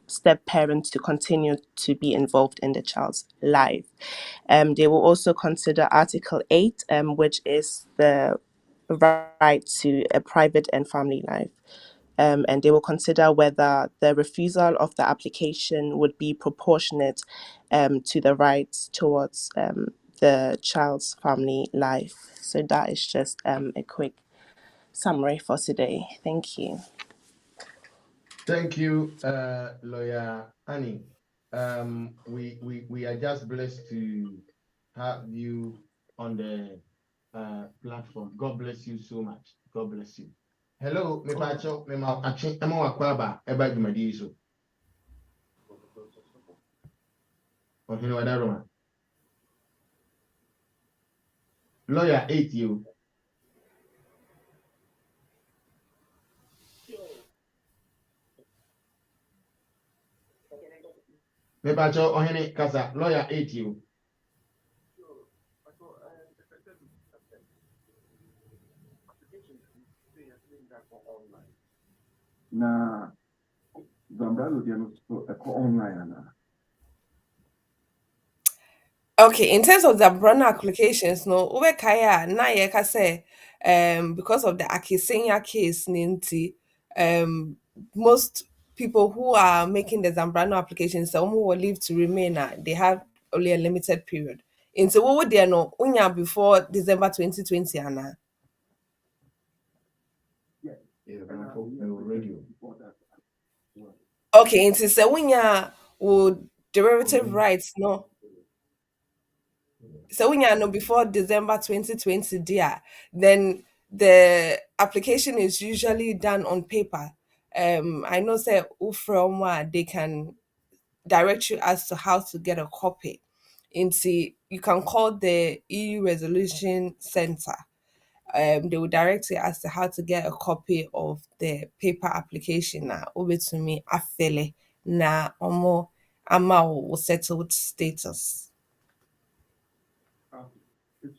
step parent to continue to be involved in the child's life. They will also consider Article 8, which is the right to a private and family life. and they will consider whether the refusal of the application would be proportionate to the rights towards the child's family life. So that is just a quick summary for today. Thank you. Thank you, Lawyer Annie. We are just blessed to have you on the platform. God bless you so much. God bless you. Hello, me pacho, me ma achi, emo akwaba, eba jumadi iso. Ohino wadaroma. Lawyer 8 you. Me pacho, ohini kasa, lawyer 8 you. Na Zambrano diano online na. Okay, in terms of the brand applications, no, ube kaya na ye ka say, because of the Akisenya case, ninti, most people who are making the Zambrano applications, some who will leave to remain, they have only a limited period. Into what would they know? Unya before December 2020, Anna. Radio. Okay, into say unya would derivative rights, no. So when you know before December 2020, dear, then the application is usually done on paper. I know say from they can direct you as to how to get a copy. Into you can call the EU Resolution Center. They will direct you as to how to get a copy of the paper application. Na over to me afele na omo ama will settled status.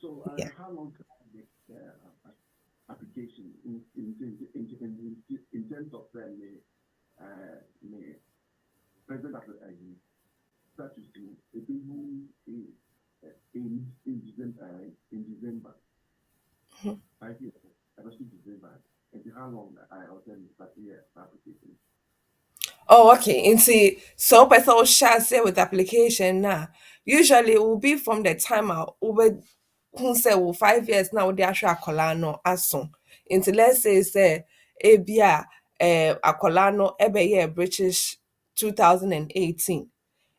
So Yeah. how long can I make application in terms of the present status to in December. 5 years. I was in December. And how long I attend that year application? Oh, okay. And see, so person shall say with application now. Usually it will be from the time I over who say 5 years now they actually akolano aso. Into let's say ebia akolano ebe year British 2018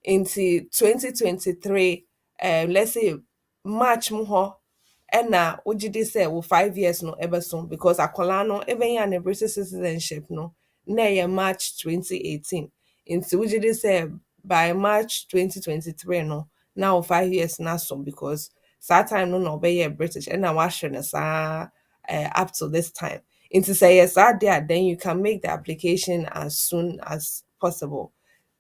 into 2023 let's say March muho na ujidi say 5 years no ebe so because akola no ebe ya na British citizenship no na ye March 2018 into ujidi say by March 2023 no now 5 years na so because that time no be ye British and na wa na sa up to this time into say yes there then you can make the application as soon as possible.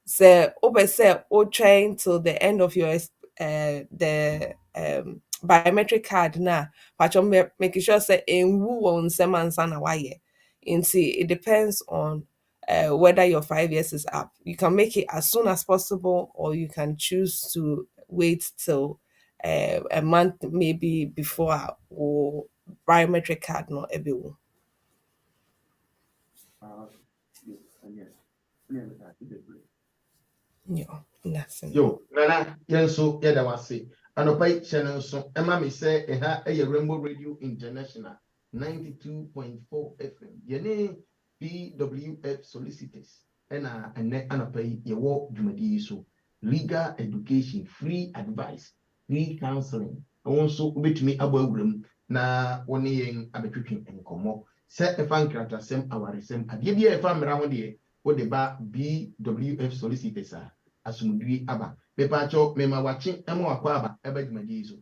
So over say or trying till the end of your the biometric card now, but you're making sure say in who on seven sana why in see it depends on whether your 5 years is up. You can make it as soon as possible, or you can choose to wait till a month maybe before or biometric card not everyone. Yeah, nothing. Yo, Nana, Yenso, Yadawasi. Anopai channel so Emma me say a Rainbow Radio International 92.4 FM. Yene BWF Solicitors. And net anopai ye walk Jumadi so legal education, free advice, free counseling. Also with me about room na one yen abetwitwin enkomo. Set a fan character sem our sem adie a fan around here what the BWF Solicitors are. Asumdui aba pepacho mema wachi emo wakwa aba ebe jumadi iso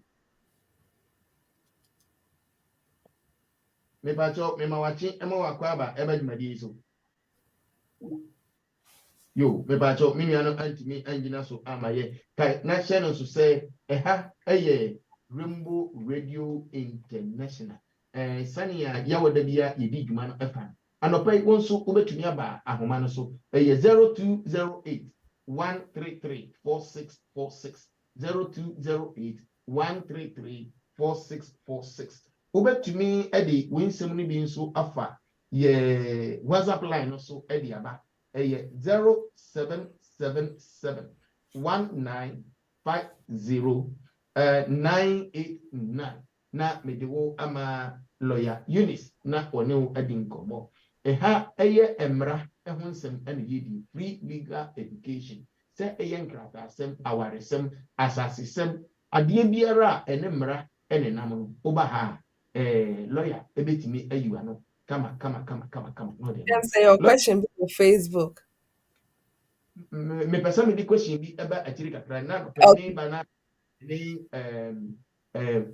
mepacho mema wachi emo wakwa aba ebe jumadi iso yo mepacho mimi ano antimi anjina so amaye kai na channel so say eha eye Rainbow Radio International sania yawo da bia yedi dwuma no efa anopai wonso ubetumi aba ahoma no so eye 0208 133-4646 0208-133-4646. Over to me, Eddie, when somebody being so offer ye WhatsApp line also ediaba 0777 1950 989 na medewo ama lawyer Eunice na one wo adin komo ha emra ho nsem ane yedi free legal education se nkrata asem awaresem asasesem ade biara ene mra ene nam no oba ha lawyer ebetimi ayiwa no kama no de Can say your question on Facebook. Me pesa me di question bi eba atiri kakra na no pani ba na ni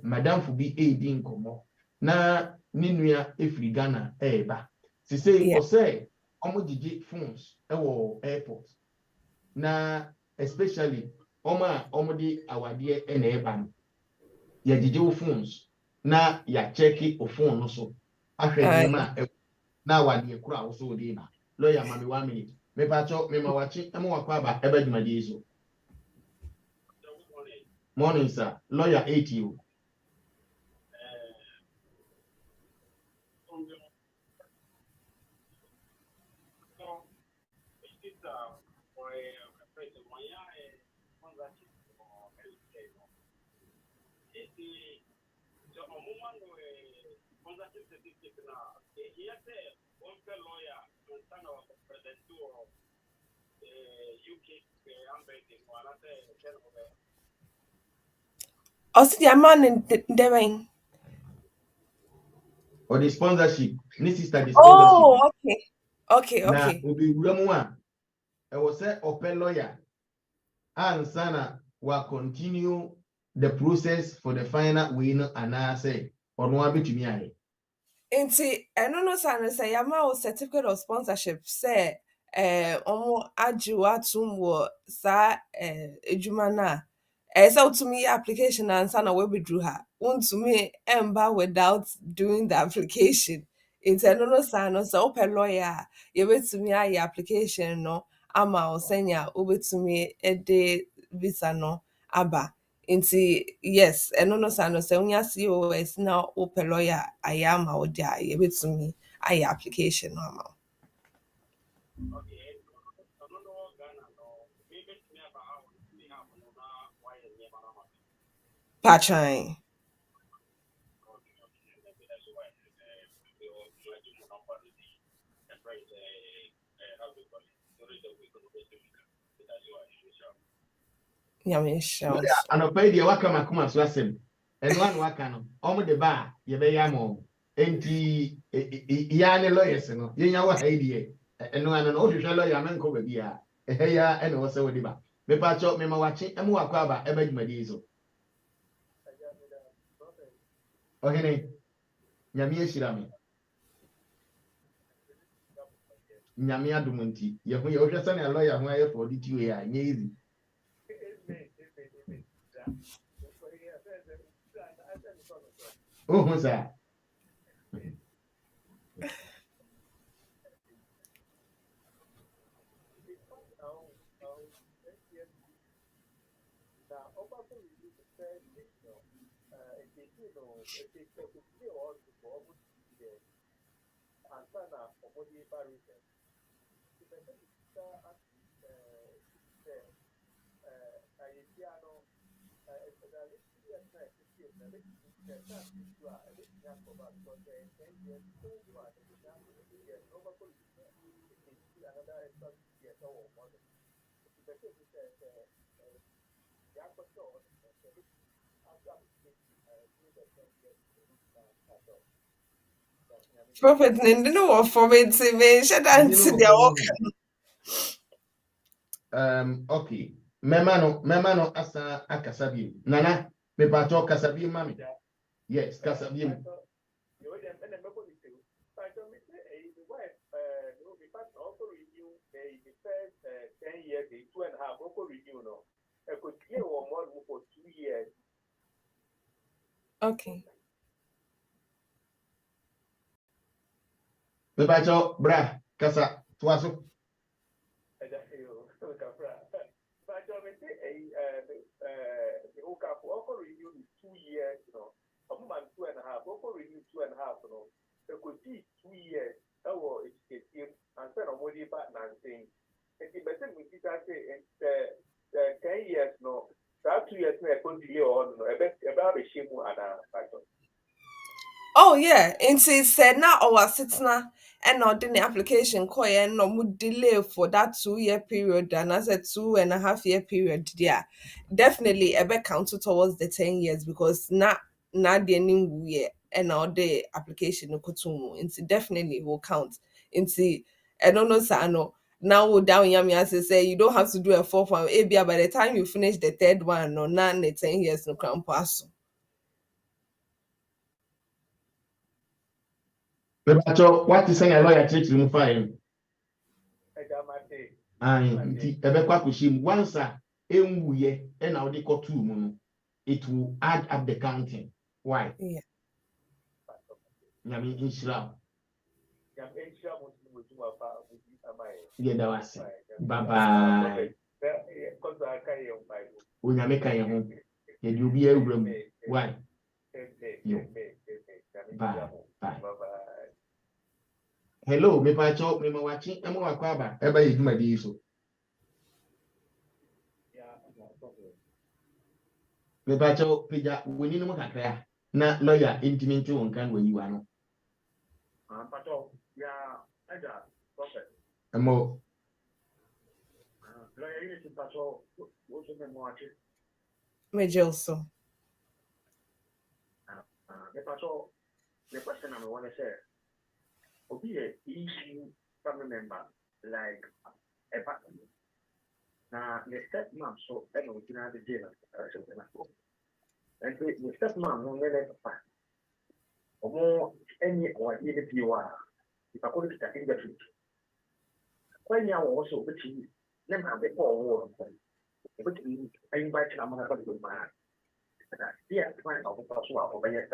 madam fu bi edi nkomo na ni nua efiri Ghana eba se say o say omo gigi phones ewo airport na especially omo di awade na eba no ya gigi phones na ya check o phone no so ahwe niema na awade kura wo so di ba lawyer mami 1 minute me pacho me mawachi emo wakwa ba eba dwumadi so. Morning, sir. Lawyer 80. Also, the man in the Or the sponsorship. This is the sponsorship. Oh, okay. Now, Obi Ramwa, I was a open lawyer, and Sana will continue the process for the final win, and I say, or no bit to me. Inti, I don't know, Sana say, Yama certificate of sponsorship say, omo ajiwa tumwo sa ejumana. So to me, application and Sana will be drew her. To me, emba without doing the application. Inti, I don't know, Sana, so open lawyer, you wait to me, I application, no, ama o senya, ube to me, de visa, no, aba. Inti yes, no sano se unya COS na open lawyer ayama odia yebetumi aye application no ama. Pachan. Yamisha. Anopa dia waka makoma so asem. Eno anu waka no. Omo de ba ye be ya mo. Enti ya ne lawyers no. Ye nya wa ha die. Eno anu no hwehwe lawyer menko ba bia. Ya ene wo se wo di ba. Me pa cho me ma wachi emu wakwa aba eba dwumadi so. Ohene. Nyame ehira me. Nyame adumunti. Ye ho ye hwehwe sane lawyer ho aye for the two ya. Nye easy. Oh, sir. Prophet Nindino or for me to me shut down to the Okay. Memano asa akasabi. Nana, me pacho kasabi mami. Yes, kasabi. Okay. Me pacho bra kasa tuaso. that 2 years na delay or no ebe be shame and Oh yeah, nti said now our sitna and not the application koye no mu delay for that 2 year period and as a 2.5 year period there. Definitely ebe count towards the 10 years because na the new year and now the application no kutumu. Nti definitely will count. Nti I don't know no now we down yami as say you don't have to do a fourth one. By the time you finish the third one no na the 10 years no can pass. Mebacho, what is saying a lawyer church room fine? Nti ebekwa kushim once a enwuye and now they got 2 mono, it will add up the counting. Why? Yeah. Nyami inshira. Yeah, that was it. Bye bye. Unyame kan yeho. Ye di obi ewuram. Why? Yo. Bye. Bye. Hello, me pacho, me mawachi, emo wakwaba. Eba yeduma di so. Me pacho, pija, weni no kakra. Na lawyer intimate on kan we you ano. Pacho, yeah, aja, prophet. Emo. Lawyer Eunice Pacho, what's the name watch? Me also. Pacho, the question I want to say, okay, EEA family member like a partner. Now the stepmom so I know you know the jail and the stepmom no let papa. Or any or either you are if I could start in the future. When you are also which you never have the poor war. But I invite you to have a good man. Yeah, find out the password over here.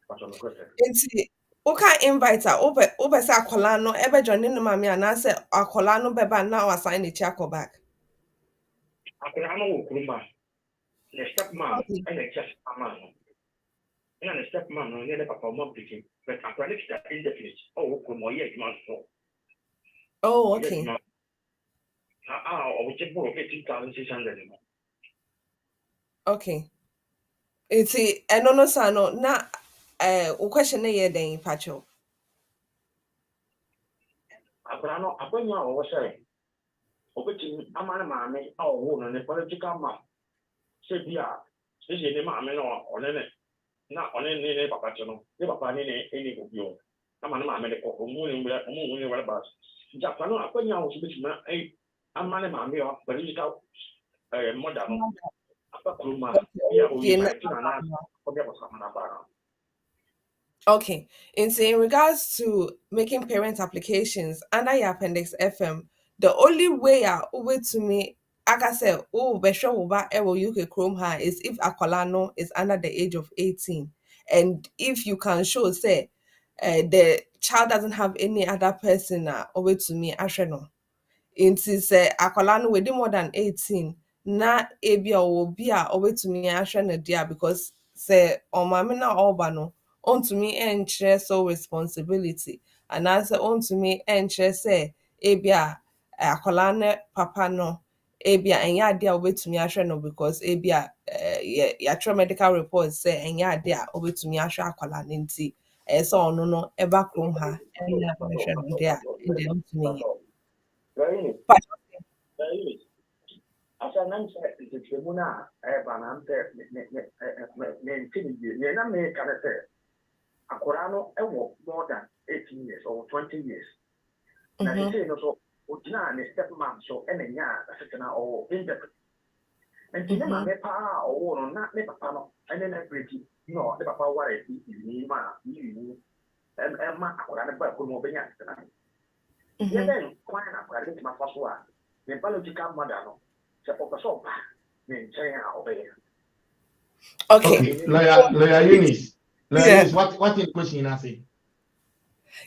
Nti oka invite her ope say akola no ebe join no mami ana say akola no beba na assign the check back. Akola no wo kuruma. The stepmom and the just man. And the stepmom no near the papa mom picking. But akola next that indefinite. Oh, kuruma ye man so. Oh, okay. We check for 15,600. Okay. Nti eno no sa no na o question na ye den pacho. Akola no akonya wo say. Obeti amana maame a wo no ne political map. Say bia say ne maame no onene na onene ne papa no. Ne papa ne eni go bio. Amana maame ne ko mu ne wala bas. Japan no akonya wo so beti na amana maame o political model no. Okay. In regards to making parent applications under your Appendix FM, the only way to me, like I said, UK Chrome her is if Akolano is under the age of 18. And if you can show, say, the child doesn't have any other person over to me, Asheno. Nti say akwala no wedi more than 18 na ebia obi a obetumi ahwe no dia because say omame na oba no ontumi enkyere so responsibility and as ontumi enkyere say ebia akwala no papa no ebia enya ade a obetumi ahwe no because ebia ya try medical report say enya ade a obetumi ahwe akwala no nti so ono no eba krom ha enya ahwe no dia ende ontumi Asa nan sɛ ntetemu no a ɛba na mpɛ ne na meka ne sɛ akwaraa no ɛwɔ more than 18 years or 20 years. Na sesei no so ogyina ne stepmom so ɛna nya a asetena ɔwɔ indefinite. Nti ne maame paa a ɔwɔ no na ne papa no ɛne na breki na ne papa ware ni ma ni ɛma akwaraa no ba kurom ɔbɛnya asetena. Then kwan na akwaraa no ma fa so a ne biological mother no okay. Lawyer Eunice. Eunice, what in question I say?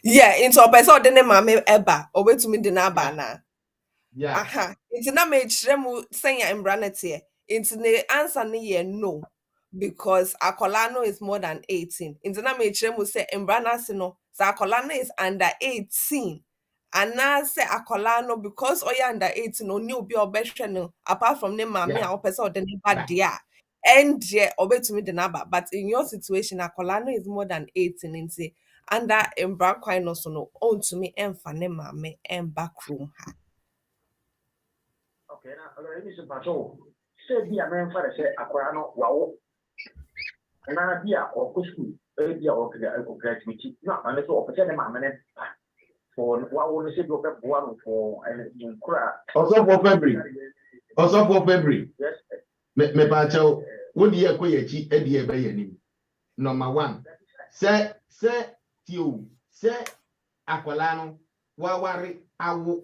Yeah, into a person de mame eba obetumi de na aba na. Yeah. Aha. Into na me kyerɛ mu senya embranete. Into the answer ne ye no because akola no is more than 18. Into na me kyerɛ mu say embranase no sa akola no is under 18. anaasɛ akwadaa no because ɔyɛ under 18 no ɔne obi a ɔbɛhwɛ no apart from ne maame a Yeah. ɔpɛ sɛ ɔde ne ba Right. deɛ a ɛndeɛ ɔbɛtumi de n'aba but in your situation akwadaa no is more than 18 nti under mbra kwan no so no ɔntumi ɛmfa ne maame ɛmba kurom ha. Okay, now let me say, Pacho, say be a man for say Aquano, wow, and I be a or school, be a or graduate, not unless you offer them a minute for what will say go back one for and cry. Also for February. Yes, Me Pacho, what year Koyachi, Eddie Bayanim. Number one, say, you, say, Aqualano, Wawari, Awu,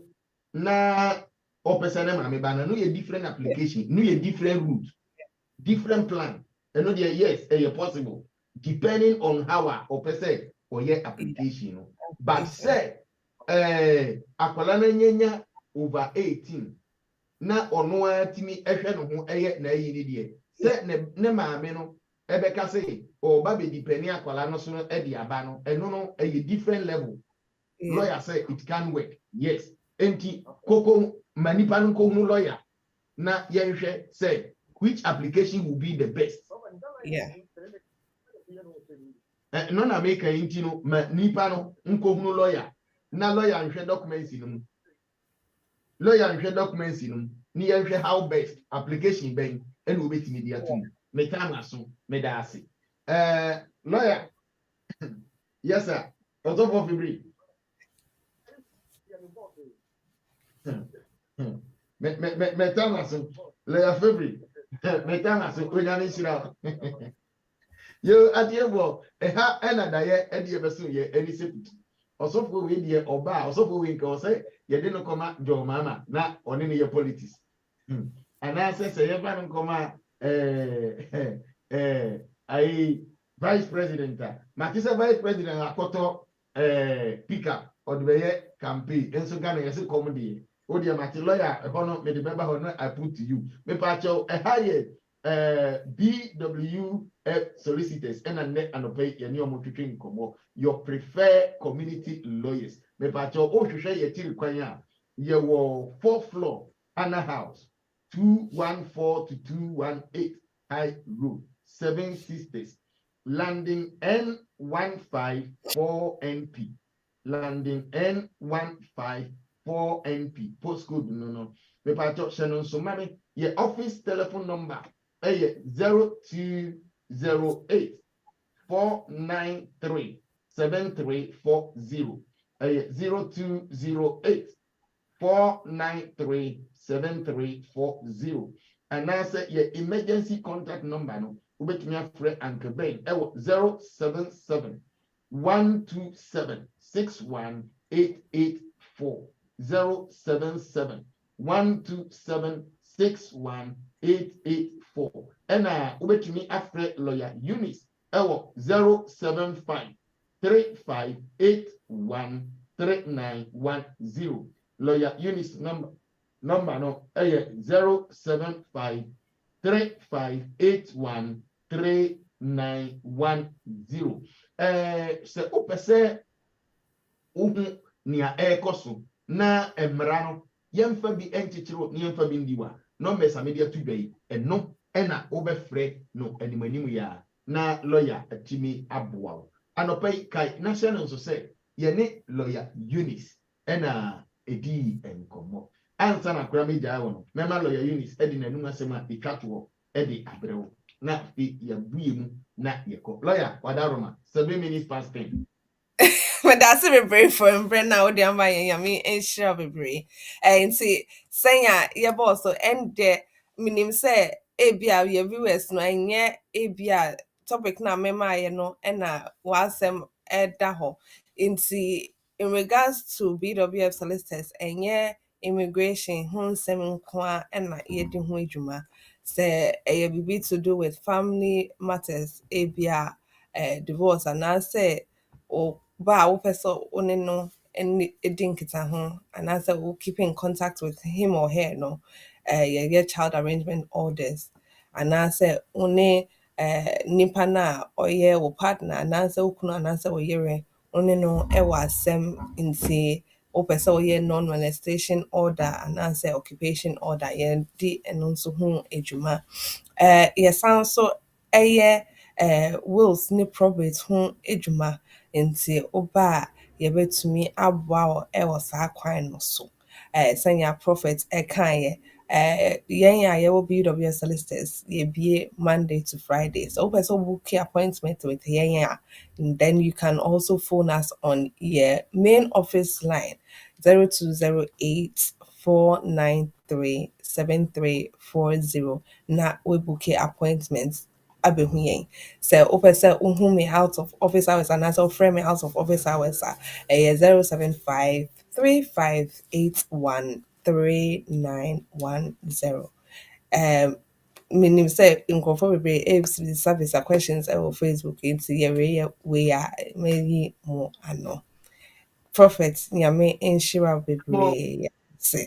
na. Or person mami bana no a different application, no a different route, different plan. And no yes, possible depending on how or person or your application. But say akwalana nyenya over 18 na ono atimi ehwe no ho eye na yi ni de. Say ne maame no ebeka say o ba be depending akwala no so no e di aba no eno no a different level. Lawyer say it can work. Yes. Enti koko manipa no ko lawyer na yenhwe say which application will be the best. Yeah. No na make enti no manipa no nko lawyer na lawyer nhwe documents no. Lawyer nhwe documents no ni yenhwe how best application ben and we betimi dia tu. Me time aso me da ase. Lawyer. Yes sir. On top of February. Me time aso. Lawyer February. Me time aso onyane shira. Yo adiebo ha na daye edi ebeso ye eni seputi. Osofo we die oba osofo we nka ose ye de no koma jo mama na oni ne ye politics. Ana se ye ba no koma I vice president Makisa vice president akoto pick up or the campaign enso Ghana yes comedy o dia mati lawyer e hono me the member hono I put to you me pa cho a higher BWF Solicitors and net and pay your new twitching komo your preferred community lawyers me pa cho o hwehwe ye tiri kwan a ye wo 4th floor Anna House 214 to 218 High Road 7 Sisters landing N154NP landing N154NP postcode no me pa cho shenon so mame your office telephone number 0208 493 7340 0208 493 7340 and now say your emergency contact number no ubetumi afre Uncle Ben 077 127 61884 077 127 61884 and ubetumi afre lawyer Eunice 075 3581 3910 lawyer Eunice number no 075 3581 3910 se opese uhu nia ekoso na emra no yemfa bi enchichiro ni yemfa bi ndiwa no mesa media tudai eno ena obefre no animanim ya na lawyer atimi aboa anopai kai na se no so se ye ne lawyer Eunice ena edi enkomo ansa na kura meja wono mema lawyer Eunice edi nanum asema itwatwo edi abrewo na fi ya buimu na yeko lawyer wadaroma 7 minutes past 10. But that's a very for him now the yami and share be and see saying your boss so and the minim say ebia your viewers no enye ebia topic na mema ye no and wasem eda ho into in regards to BWF Solicitors enye immigration hun sem kwa and na ye di ho adwuma say e be to do with family matters ebia divorce and I say or ba wo person one no any edinkita ho and as will keep in contact with him or her no your child arrangement orders and I say one nipa na or ye wo partner and as ukunu and as wo yere one no e wa asem nti wopɛ sɛ woyɛ non-molestation order anaasɛ occupation order yɛde ɛno nso ho adwuma. Yɛsan nso ɛyɛ wills ne probate ho adwuma nti woba a yɛbɛtumi aboa wo ɛwɔ saa kwan no so. Sɛnea prophet ɛkaeɛ, yɛn a yɛwɔ BWF Solicitors yɛbie Monday to Friday. So wopɛ sɛ book appointment with yɛn a, then you can also phone us on your main office line 0208 493 7340 na we book appointments abɛhu yɛn. Sɛ wopɛ sɛ wohu me out of office hours anaasɛ wofrɛ me out of office hours a ɛyɛ 075 3581 3910. Menim sɛ nkurɔfoɔ bebree ɛbisa questions ɛwɔ Facebook nti yɛwei wei a mayi mo ano. Prophet nyame nhyira wo bebree.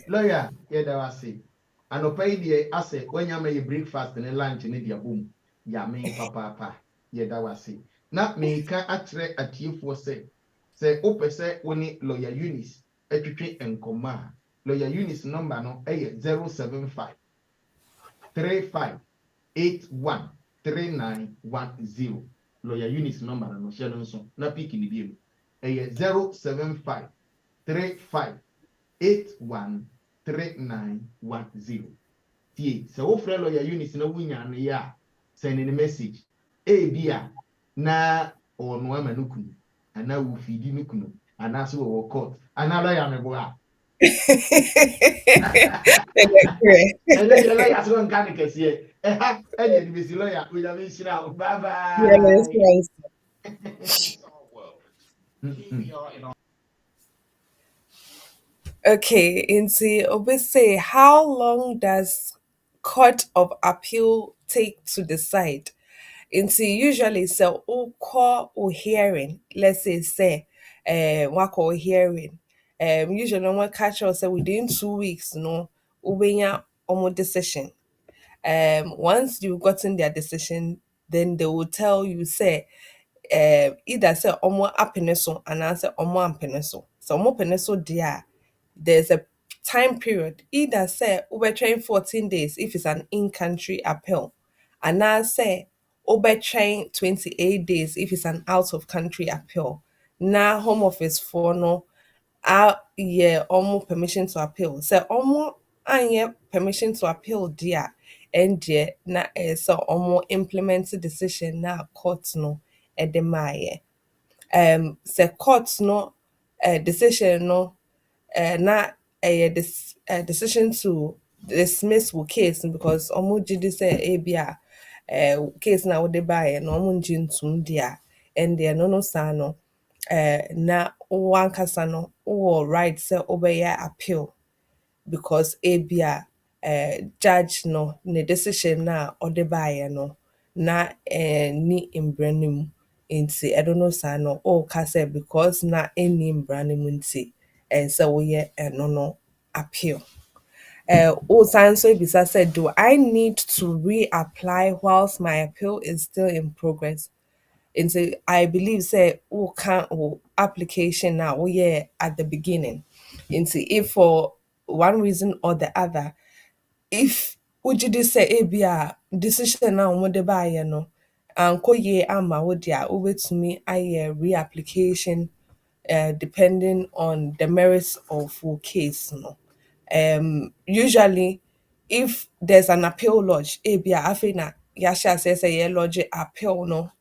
Lawyer, yɛda wo ase. Anɔpa yi deɛ asɛ wanya ma yɛ breakfast ne lunch ne deɛ bom. Yame papaapa. Yɛda wo ase. Na meka akyerɛ atiefoɔ sɛ wopɛ sɛ wo ne lawyer Eunice atwitwe nkɔmmɔ a, lawyer Eunice number no ɛyɛ 075 3581 3910. Lawyer Eunice number no hyɛ no nso na pick ni bio. Ɛyɛ 075 3581 3910. Tie, sɛ wofrɛ lawyer Eunice na wonya no yɛ a, send in a message. Bia na ɔno ama no kunu, ana wo fidi no kunu, ana so wo court, ana lawyer me boa. And then lawyer so kan kɛseɛ. Ɛha ɛyɛ di besi lawyer, we have been shira. Bye bye. Okay, Inti Obi say, how long does Court of Appeal take to decide? Inti usually say call or hearing, let's say what call hearing. Usually one catch us say within 2 weeks, no, ubenya omo decision. Once you've gotten their decision, then they will tell you say either say omo apeneso and answer omo ampeneso. So omo peneso dia there's a time period. Either say over train 14 days if it's an in-country appeal, and now say over train 28 days if it's an out-of-country appeal. Now home office for no yeah almost permission to appeal. So almost and permission to appeal dear and yeah na so almost implement the decision now court no at the maye. Say court no decision no na decision to dismiss wo case because omo gidi say bia case na wo de buy no omo ngi ntum dia and there no sa no na one kasa no wo right say obey appeal because bia judge no ne decision na o de buy no na ni imbranim nti I don't know sa no o ka say because na any imbranim nti and so we no appeal. Also Bisa said, do I need to reapply whilst my appeal is still in progress? And so I believe say application now at the beginning. And so if for one reason or the other, if would you say a decision now what the buyer no and ye ama would ya over to me reapplication depending on the merits of your case. No. Usually, if there's an appeal lodge, ebia afina yasha says a lodge appeal no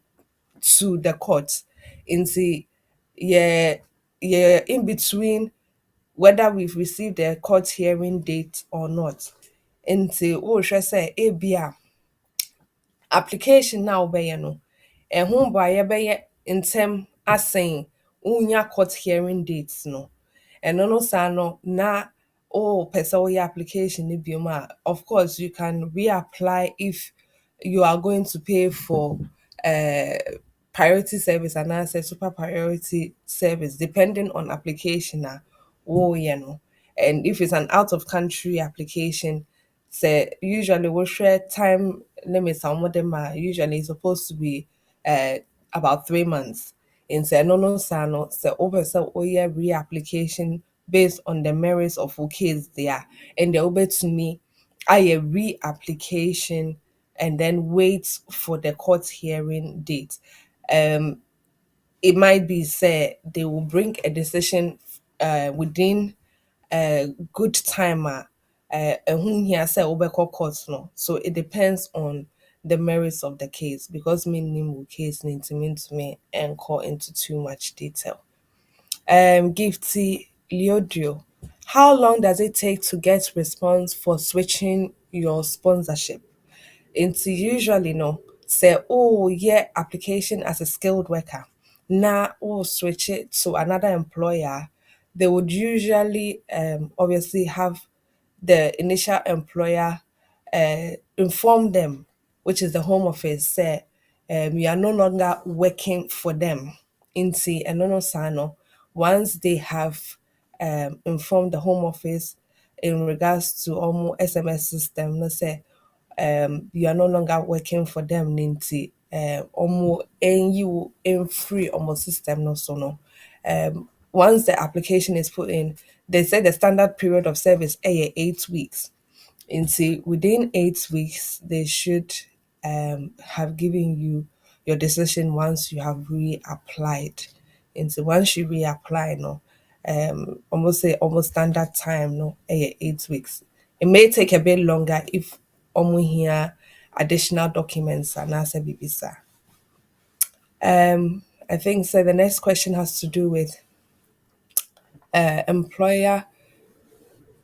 to the court. Into yeah in between whether we've received a court hearing date or not. Into say ebia application now be no and whom by be in term as saying unya court hearing dates no and no sa no na your application ni bioma. Of course you can reapply if you are going to pay for priority service and answer super priority service depending on application and if it's an out of country application say usually we share time limits on them are usually supposed to be about 3 months. In say no sano say over so reapplication based on the merits of a case there, and they'll be to me a reapplication and then wait for the court hearing date. It might be said they will bring a decision within a good timer. Whom here say obeko court no. So it depends on the merits of the case, because me name case need to mean to me and call into too much detail. Gifty Leodio, how long does it take to get response for switching your sponsorship? Into usually no say, oh yeah, application as a skilled worker. Now oh switch it to another employer. They would usually obviously have the initial employer inform them, which is the home office, say you are no longer working for them. Inti enono sano. Once they have informed the home office in regards to almost SMS system, let's say you are no longer working for them ninti omo and you in free almost system no so no. Once the application is put in, they say the standard period of service 8 weeks. Into within 8 weeks, they should have given you your decision once you have reapplied. Into once you reapply, no, almost say almost standard time, no, 8 weeks. It may take a bit longer if here additional documents and answer BBSA. I think so. The next question has to do with employer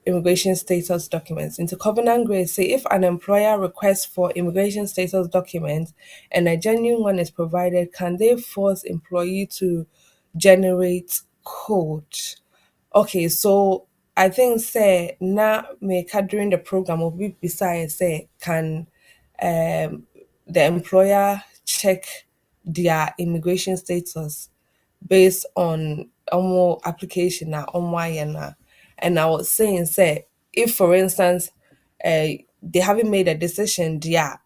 immigration status documents. Into Covenant Grace, say if an employer requests for immigration status documents and a genuine one is provided, can they force employee to generate code? Okay, so I think say now make during the program will be beside say can the employer check their immigration status based on application na na. And I was saying say if for instance they haven't made a decision yeah,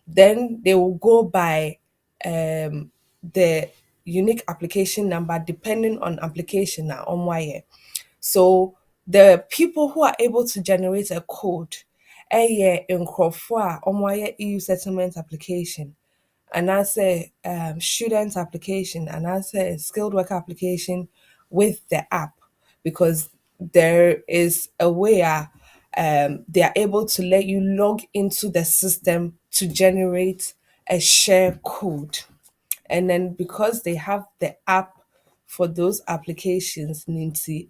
then they will go by the unique application number depending on application na so the people who are able to generate a code in a EU settlement application, and I say student application, and I say skilled worker application with the app, because there is a way they are able to let you log into the system to generate a share code. And then because they have the app for those applications, Ninti,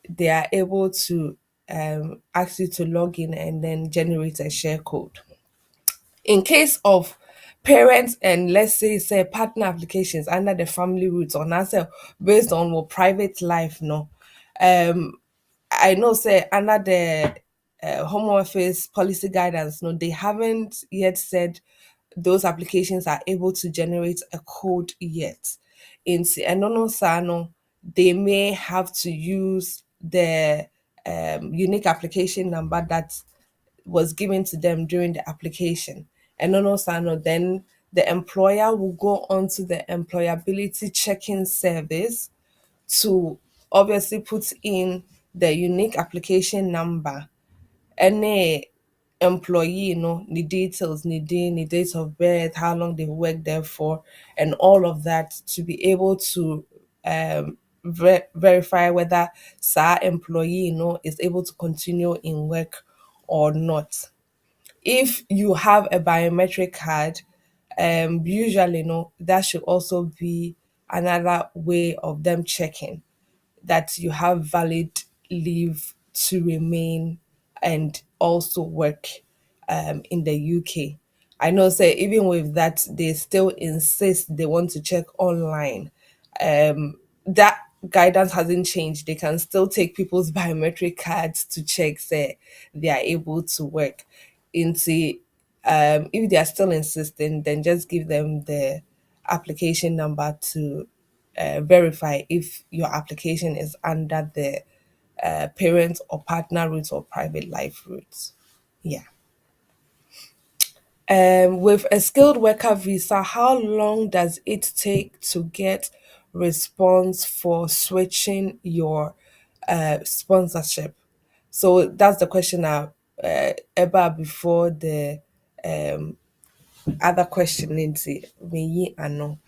they are able to ask you to log in and then generate a share code. In case of parents and let's say partner applications under the family roots on answer based on what private life no, I know say under the home office policy guidance no, they haven't yet said those applications are able to generate a code yet. In Enono Sano, they may have to use the unique application number that was given to them during the application. And Sano, then the employer will go on to the employability checking service to obviously put in the unique application number. Any employee, the details, the date of birth, how long they worked there for, and all of that to be able to verify whether sa employee, is able to continue in work or not. If you have a biometric card, usually, that should also be another way of them checking that you have valid leave to remain and also work in the UK. I know, say, even with that, they still insist they want to check online. That guidance hasn't changed. They can still take people's biometric cards to check, say, they are able to work. Into if they are still insisting, then just give them the application number to verify if your application is under the parent or partner route or private life route. Yeah. With a skilled worker visa, how long does it take to get response for switching your sponsorship. So that's the question about before the other question into me and no.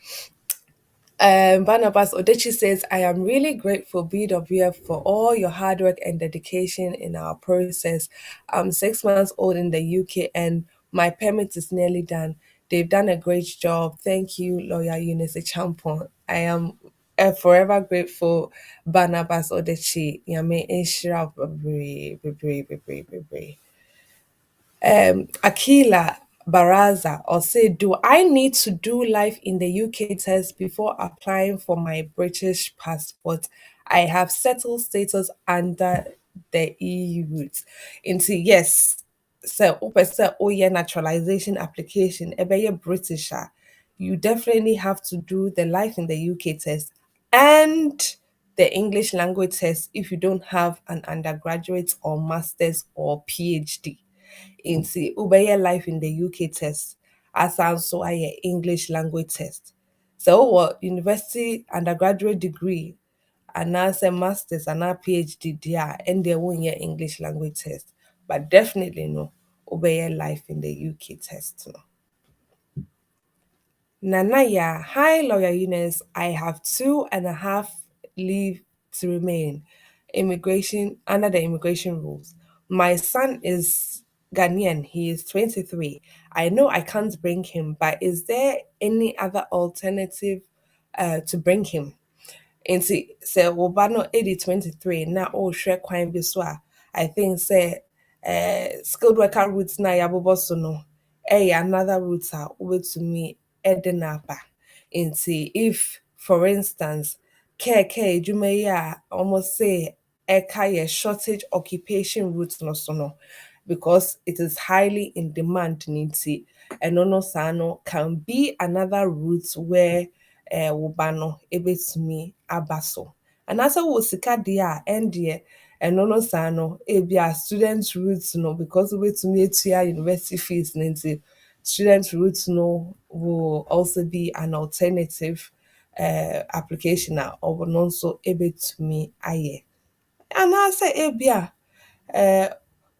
Barnabas Odechi says, I am really grateful, BWF, for all your hard work and dedication in our process. I'm 6 months old in the UK and my permit is nearly done. They've done a great job. Thank you, Lawyer Eunice Champon. I am forever grateful, Barnabas Odechi. Yame Inshira Bebre. Akila Baraza or say, do I need to do life in the UK test before applying for my British passport? I have settled status under the EU route. Into yes, so open oh yeah, naturalization application, ebe British. You definitely have to do the life in the UK test and the English language test if you don't have an undergraduate or master's or PhD into wobɛyɛ life in the UK test asan so ayɛ English language test. So what university undergraduate degree anaasɛ masters anaa PhD deɛ a ɛndeɛ wonyɛ English language test, but definitely no wobɛyɛ life in the UK test no. Nanaya, hi Lawyer Eunice. I have 2.5 leave to remain immigration under the immigration rules. My son is Ghanaian. He is 23. I know I can't bring him, but is there any other alternative to bring him? Nti sɛ wo ba no 23 na ɔrehwɛ kwan bi so a, I think sɛ skilled worker route na yɛabobɔ so no another route a wobɛtumi de no aba. Nti if for instance kɛɛkɛɛ adwuma yi a almost say ɛka yɛ shortage occupation route no so no, because it is highly in demand nti ɛno no saa no can be another route where wo ba no ebetumi aba so. Anaasɛ wɔ sika deɛ a ɛndeɛ ɛno no saa no ebia student route no, because wobɛtumi atua university fees no nti student route no will also be an alternative application a ɔno nso ebetumi ayɛ. Anaasɛ ebia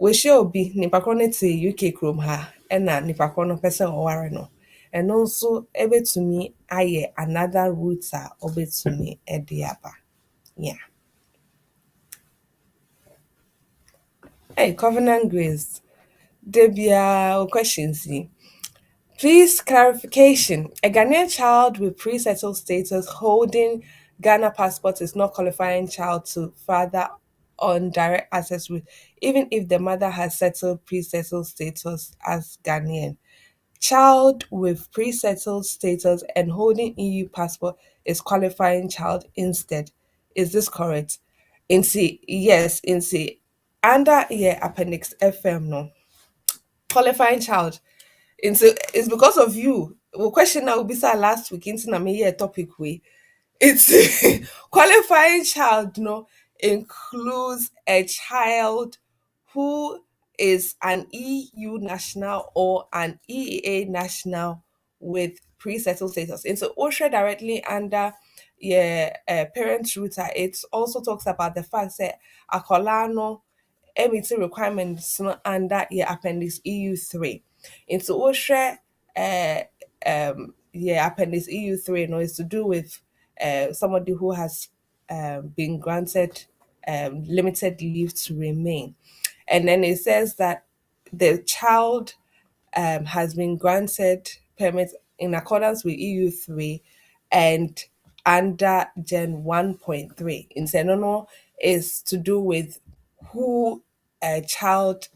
wɔahyia obi nipa korɔ no te UK kurom ha ɛna nipa korɔ no pɛ sɛ ɔware no, ɛno nso ebetumi ayɛ another route a ɔbɛtumi de aba. Yeah. Hey, Covenant Grace. Debia questions. Please clarification. A Ghanaian child with pre-settled status holding Ghana passport is not qualifying child to father on direct access route, even if the mother has settled pre-settled status as Ghanaian. Child with pre-settled status and holding EU passport is qualifying child instead. Is this correct? Yes, under Appendix FM no. Qualifying child. It's because of you. The question that will be said last week into na me topic way. It's qualifying child no includes a child who is an EU national or an EEA national with pre-settled status. And so OSHA directly under parent router, it also talks about the fact that Akolano meeting requirements no under Appendix EU3. And so OSHA Appendix EU3 no is to do with somebody who has been granted limited leave to remain. And then it says that the child has been granted permit in accordance with EU3 and under Gen 1.3. In Senono is to do with who a child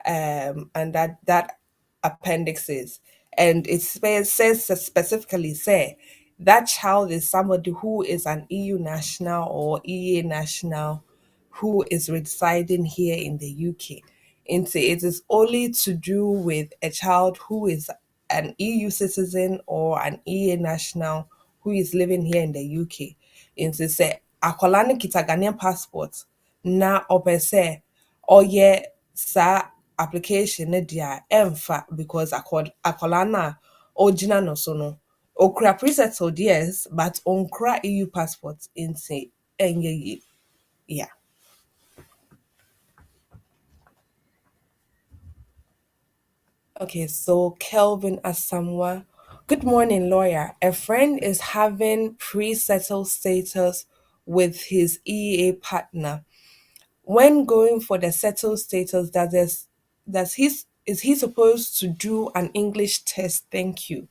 and that appendix is. And it says specifically say that child is somebody who is an EU national or EEA national who is residing here in the UK. It is only to do with a child who is an EU citizen or an EEA national who is living here in the UK. Into say akwala no kita Ghanaian passport na ɔpɛ sɛ ɔyɛ saa application no dia ɛmfa because akwala no a ɔgyina no so no okura pre-settled yes but onkura EU passport nti ɛnyɛ yie. Yeah. Okay, so Kelvin Asamoah. Good morning, lawyer. A friend is having pre-settled status with his EEA partner. When going for the settled status, is he supposed to do an English test? Thank you.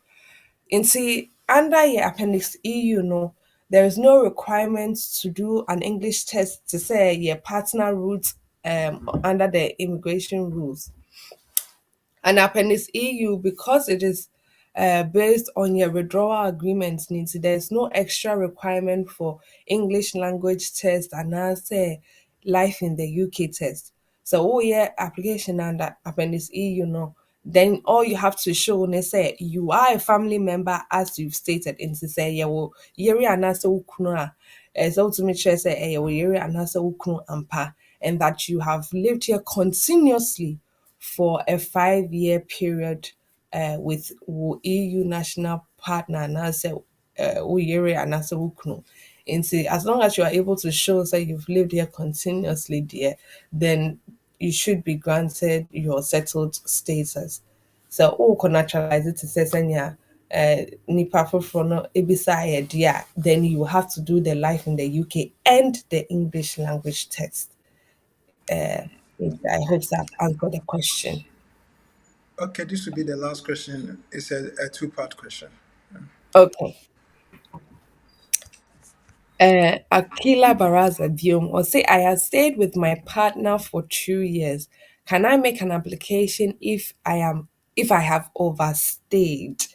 And see, under your Appendix EU, no, there is no requirement to do an English test to say your partner route under the immigration rules. And Appendix EU, because it is based on your withdrawal agreement needs, there's no extra requirement for English language test and say life in the UK test. So oh yeah, application under Appendix EU, no. Then all you have to show they say you are a family member as you've stated in to say yeah well yeri anasa ukunu so to make sure say yeah well yeri anasa ukunu ampa, and that you have lived here continuously for a 5-year period with EU national partner and I say Uyere and I say Uknu. And see, as long as you are able to show that you've lived here continuously, dear, then you should be granted your settled status. So, can naturalize it to say, Senya, nipa foforɔ no ebisa yɛ deɛ, then you have to do the life in the UK and the English language test. I hope that answered the question. Okay, this will be the last question. It's a two-part question. Okay. Akila Baraza Diom or say I have stayed with my partner for 2 years. Can I make an application if I have overstayed?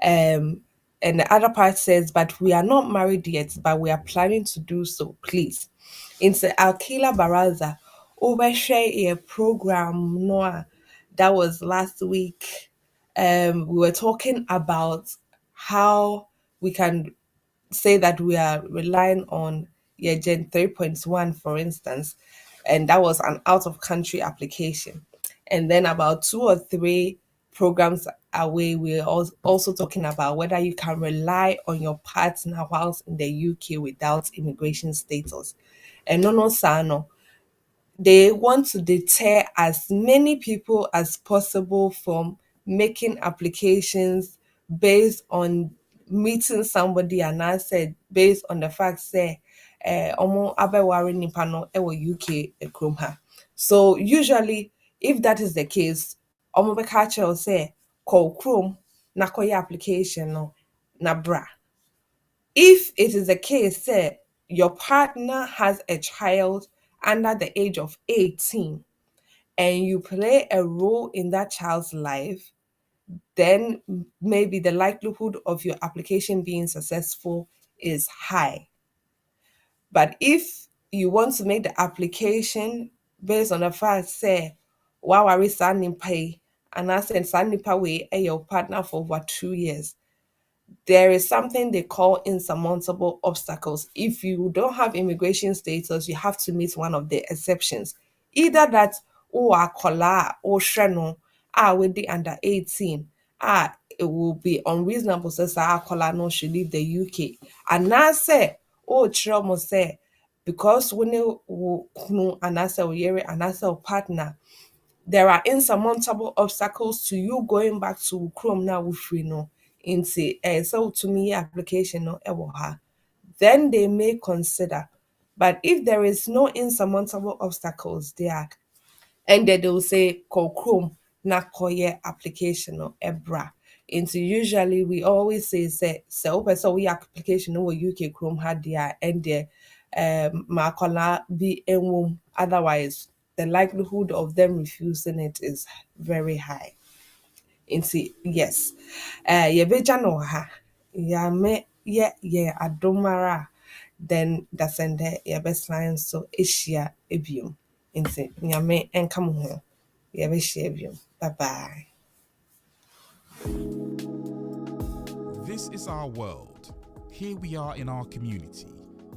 And the other part says, but we are not married yet, but we are planning to do so, please. It's Alkila Baraza overshare a program Noah that was last week. We were talking about how we can say that we are relying on Gen 3.1, for instance, and that was an out of country application. And then about 2 or 3 programs away, we're also talking about whether you can rely on your partner whilst in the UK without immigration status. And no, Sano, they want to deter as many people as possible from making applications based on meeting somebody, and I said based on the fact say omo abeware nipa no ewo UK ekrom ha. So usually if that is the case, omo beka kyerɛ say call krom na koye application no na bra. If it is the case, say, your partner has a child under the age of 18 and you play a role in that child's life, then maybe the likelihood of your application being successful is high. But if you want to make the application based on the fact, say, wow, I pay, and I said, way your partner for over 2 years, there is something they call insurmountable obstacles. If you don't have immigration status, you have to meet one of the exceptions. Either that, akola or shreno, with the under 18, it will be unreasonable to say akola no should leave the UK. And now say, chromo say, because when you and I say and I say partner, there are insurmountable obstacles to you going back to Chrome now with free no into so to me application no ewoha. Then they may consider. But if there is no insurmountable obstacles there, and then they will say call Chrome na koye application no ebra. Into usually we always say so we application no UK Chrome had there and there makola be enwom, otherwise the likelihood of them refusing it is very high. Into yes. Yebeja no ha. Ya me ye adomara, then that's in there your best line so ishia ebium. Into nyame enkamu ho. Yebeshia ebium. Bye bye. This is our world. Here we are in our community.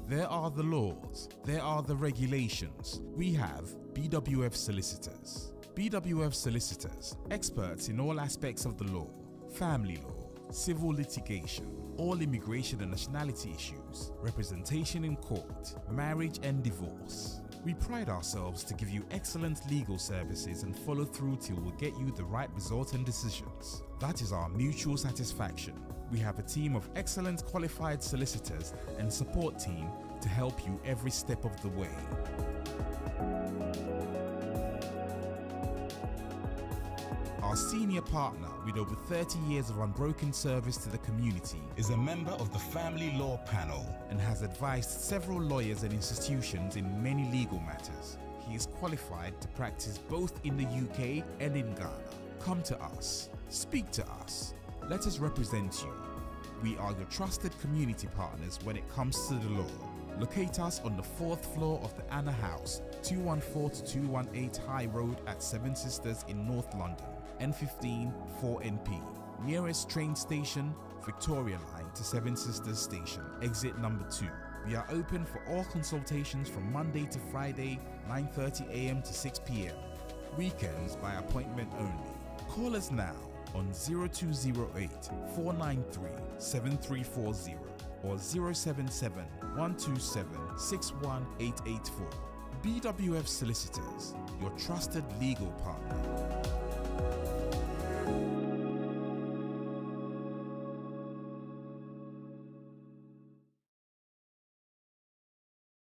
There are the laws. There are the regulations. We have BWF Solicitors. BWF Solicitors, experts in all aspects of the law, family law, civil litigation, all immigration and nationality issues, representation in court, marriage and divorce. We pride ourselves to give you excellent legal services and follow through till we get you the right result and decisions. That is our mutual satisfaction. We have a team of excellent qualified solicitors and support team to help you every step of the way. Our senior partner, with over 30 years of unbroken service to the community, is a member of the Family Law Panel and has advised several lawyers and institutions in many legal matters. He is qualified to practice both in the UK and in Ghana. Come to us. Speak to us. Let us represent you. We are your trusted community partners when it comes to the law. Locate us on the 4th floor of the Anna House, 214 to 218 High Road at Seven Sisters in North London. N15 4NP. Nearest train station, Victoria Line to Seven Sisters Station, exit number 2. We are open for all consultations from Monday to Friday, 9:30 a.m. to 6 p.m. Weekends by appointment only. Call us now on 0208 493 7340 or 077 127 61884. BWF Solicitors, your trusted legal partner.